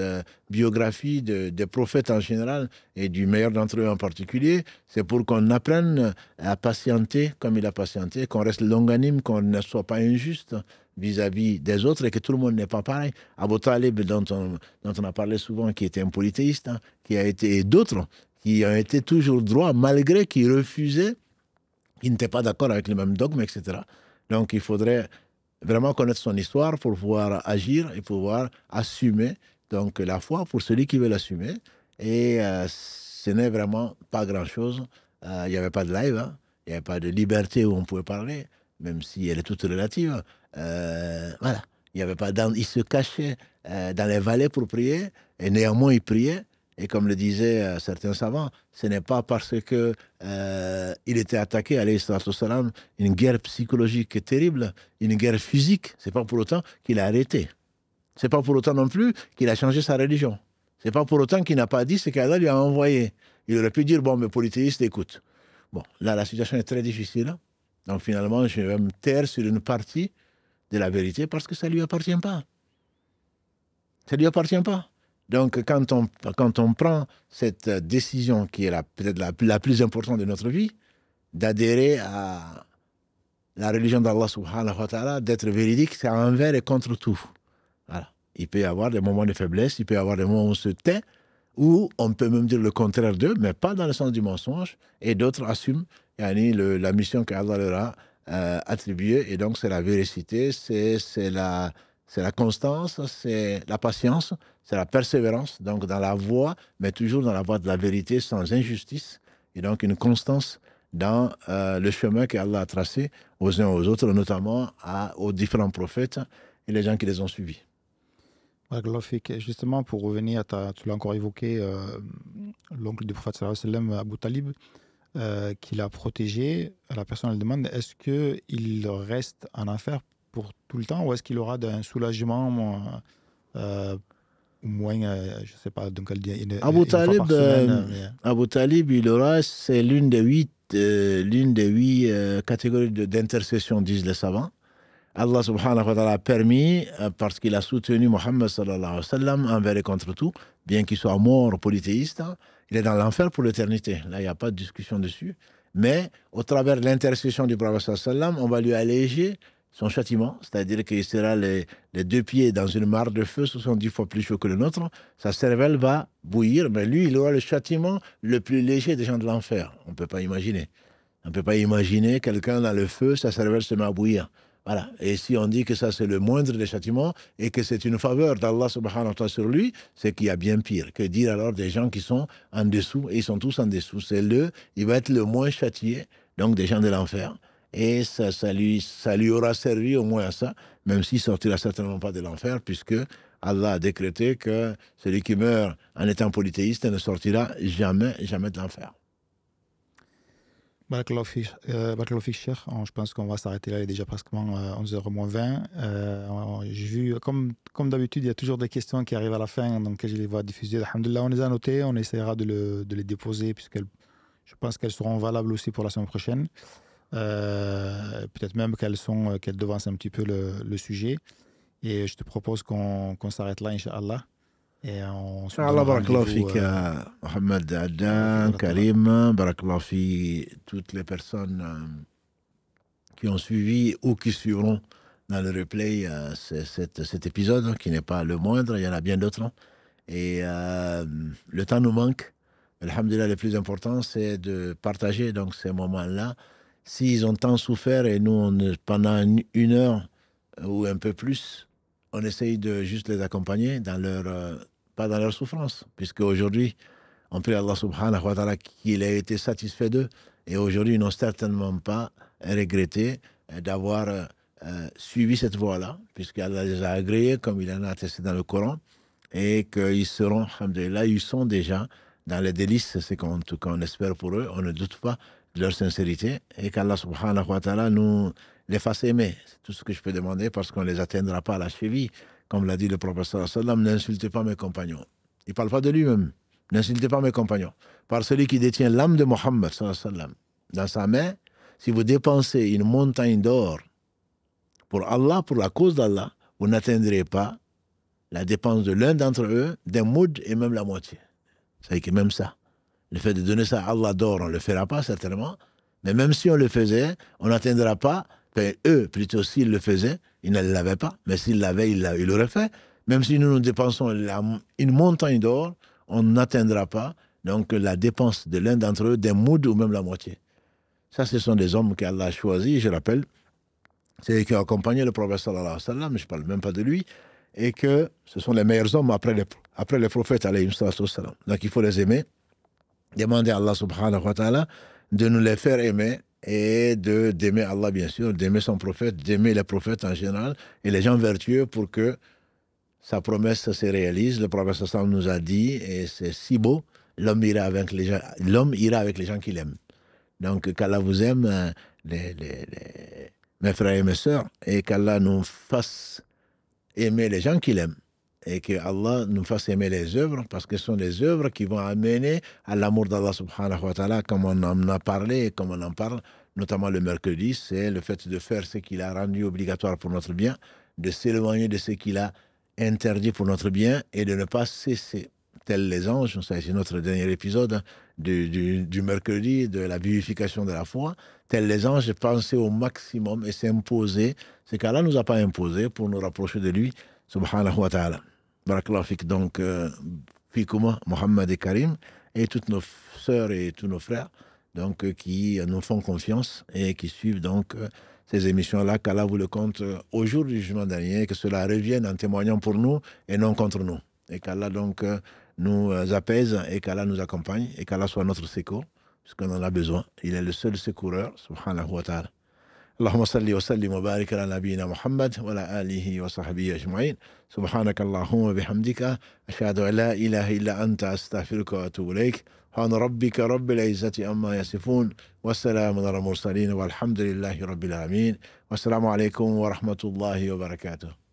biographie des prophètes en général, et du meilleur d'entre eux en particulier, c'est pour qu'on apprenne à patienter comme il a patienté, qu'on reste longanime, qu'on ne soit pas injuste vis-à-vis des autres et que tout le monde n'est pas pareil. Abu Talib, dont on a parlé souvent, qui était un polythéiste, et d'autres qui ont été toujours droits, malgré qu'ils refusaient, qui n'étaient pas d'accord avec les mêmes dogmes, etc. Donc il faudrait vraiment connaître son histoire pour pouvoir agir et pouvoir assumer donc la foi pour celui qui veut l'assumer. Et ce n'est vraiment pas grand-chose. Il n'y avait pas de live, il n'y avait pas de liberté où on pouvait parler, même si elle est toute relative. Voilà. Il n'y avait pas il se cachait dans les vallées pour prier, et néanmoins il priait. Et comme le disaient certains savants, ce n'est pas parce que il était attaqué, alayhi salatu salam, une guerre psychologique terrible, une guerre physique. C'est pas pour autant qu'il a arrêté. C'est pas pour autant non plus qu'il a changé sa religion. C'est pas pour autant qu'il n'a pas dit ce qu'Allah lui a envoyé. Il aurait pu dire, bon, mes polythéistes, écoute. Bon, là, la situation est très difficile. Donc finalement, je vais me taire sur une partie de la vérité parce que ça ne lui appartient pas. Ça ne lui appartient pas. Donc quand on prend cette décision qui est peut-être la plus importante de notre vie, d'adhérer à la religion d'Allah subhanahu wa ta'ala, d'être véridique, c'est envers et contre tout. Voilà. Il peut y avoir des moments de faiblesse, il peut y avoir des moments où on se tait, ou on peut même dire le contraire d'eux, mais pas dans le sens du mensonge, et d'autres assument la mission qu'Allah leur a attribuée, et donc c'est la véracité, c'est la constance, c'est la patience, c'est la persévérance, donc dans la voie, mais toujours dans la voie de la vérité, sans injustice, et donc une constance dans le chemin qu'Allah a tracé aux uns aux autres, notamment aux différents prophètes et les gens qui les ont suivis. Justement, pour revenir, tu l'as encore évoqué, l'oncle du prophète sallallahu alayhi wa sallam, Abu Talib, qui l'a protégé. La personne elle demande, est-ce qu'il reste en enfer pour tout le temps ou est-ce qu'il aura un soulagement au moins, je ne sais pas, donc elle dit Abu Talib, Abu Talib, c'est l'une des huit catégories d'intercession, disent les savants. Allah subhanahu wa ta'ala a permis, parce qu'il a soutenu Mohammed sallallahu alayhi wa sallam envers et contre tout, bien qu'il soit mort polythéiste, il est dans l'enfer pour l'éternité. Là, il n'y a pas de discussion dessus. Mais au travers de l'intercession du prophète sallallahu alayhi wa sallam, on va lui alléger son châtiment, c'est-à-dire qu'il sera les deux pieds dans une mare de feu 70 fois plus chaud que le nôtre. Sa cervelle va bouillir, mais lui, il aura le châtiment le plus léger des gens de l'enfer. On ne peut pas imaginer. On ne peut pas imaginer quelqu'un dans le feu, sa cervelle se met à bouillir. Voilà. Et si on dit que ça c'est le moindre des châtiments et que c'est une faveur d'Allah subhanahu wa ta'ala sur lui, c'est qu'il y a bien pire. Que dire alors des gens qui sont en dessous, et ils sont tous en dessous. Il va être le moins châtié, donc des gens de l'enfer. Et ça lui aura servi au moins à ça, même s'il ne sortira certainement pas de l'enfer, puisque Allah a décrété que celui qui meurt en étant polythéiste ne sortira jamais de l'enfer. Barakallahu fik, Cheikh. Je pense qu'on va s'arrêter là, il est déjà pratiquement 11h moins 20. J'ai vu, comme d'habitude, il y a toujours des questions qui arrivent à la fin, donc je les vois diffuser. Alhamdulillah, on les a notées, on essaiera de les déposer, puisque je pense qu'elles seront valables aussi pour la semaine prochaine. Peut-être même qu'elles devancent un petit peu le sujet. Et je te propose qu'on s'arrête là, Inch'Allah. Et on se Allah barakallahu fik, Mohamed Adnan, Karim, barakallahu fik toutes les personnes qui ont suivi ou qui suivront dans le replay cet épisode, qui n'est pas le moindre, il y en a bien d'autres. Et le temps nous manque. Alhamdulillah, le plus important, c'est de partager donc, ces moments-là. S'ils ont tant souffert et nous, pendant une heure ou un peu plus, on essaye de juste les accompagner pas dans leur souffrance, puisque aujourd'hui, on prie Allah subhanahu wa ta'ala qu'il ait été satisfait d'eux. Et aujourd'hui, ils n'ont certainement pas regretté d'avoir suivi cette voie-là, puisqu'Allah les a agréés, comme il en a attesté dans le Coran, et qu'ils seront, alhamdulillah, ils sont déjà dans les délices, c'est en tout cas on espère pour eux, on ne doute pas de leur sincérité, et qu'Allah subhanahu wa ta'ala nous les fasse aimer. C'est tout ce que je peux demander, parce qu'on ne les atteindra pas à la cheville. Comme l'a dit le prophète sallallahu alayhi wa sallam, n'insultez pas mes compagnons. Il ne parle pas de lui-même. N'insultez pas mes compagnons. Par celui qui détient l'âme de Mohammed sallallahu alayhi wa sallam dans sa main, si vous dépensez une montagne d'or pour Allah, pour la cause d'Allah, vous n'atteindrez pas la dépense de l'un d'entre eux, d'un moud et même la moitié. C'est que même ça, le fait de donner ça à Allah d'or, on ne le fera pas certainement, mais même si on le faisait, on n'atteindra pas, enfin, eux plutôt s'ils le faisaient, ils ne l'avaient pas, mais s'ils l'avaient, ils l'auraient fait. Même si nous dépensons une montagne d'or, on n'atteindra pas donc la dépense de l'un d'entre eux, d'un moud ou même la moitié. Ça, ce sont des hommes qu'Allah a choisis, je rappelle, c'est eux qui ont accompagné le prophète sallallahu alayhi wa sallam, je ne parle même pas de lui, et que ce sont les meilleurs hommes après les prophètes alayhi wa sallam. Donc il faut les aimer, demander à Allah subhanahu wa ta'ala de nous les faire aimer, et d'aimer Allah bien sûr, d'aimer son prophète, d'aimer les prophètes en général, et les gens vertueux pour que sa promesse se réalise. Le prophète sallallahu alayhi wa sallam nous a dit, et c'est si beau, l'homme ira avec les gens qu'il aime. Donc qu'Allah vous aime, mes frères et mes sœurs, et qu'Allah nous fasse aimer les gens qu'il aime, et que Allah nous fasse aimer les œuvres, parce que ce sont les œuvres qui vont amener à l'amour d'Allah subhanahu wa ta'ala, comme on en a parlé et comme on en parle, notamment le mercredi, c'est le fait de faire ce qu'il a rendu obligatoire pour notre bien, de s'éloigner de ce qu'il a interdit pour notre bien et de ne pas cesser, tels les anges, ça c'est notre dernier épisode du mercredi, de la vivification de la foi, tels les anges, penser au maximum et s'imposer ce qu'Allah ne nous a pas imposé pour nous rapprocher de lui, subhanahu wa ta'ala. Barakallahu fik, donc, fikouma, Mohammed et Karim, et toutes nos sœurs et tous nos frères, donc, qui nous font confiance et qui suivent donc ces émissions-là, qu'Allah vous le compte au jour du jugement dernier, que cela revienne en témoignant pour nous et non contre nous. Et qu'Allah donc nous apaise et qu'Allah nous accompagne et qu'Allah soit notre secours, puisqu'on en a besoin. Il est le seul secoureur, subhanahu wa ta'ala. اللهم صل وسلم وبارك على نبينا محمد وعلى آله وصحبه أجمعين سبحانك اللهم وبحمدك أشهد أن لا إله إلا أنت أستغفرك وأتوب إليك سبحان ربك رب العزة عما يصفون والسلام على المرسلين والحمد لله رب العالمين والسلام عليكم ورحمة الله وبركاته.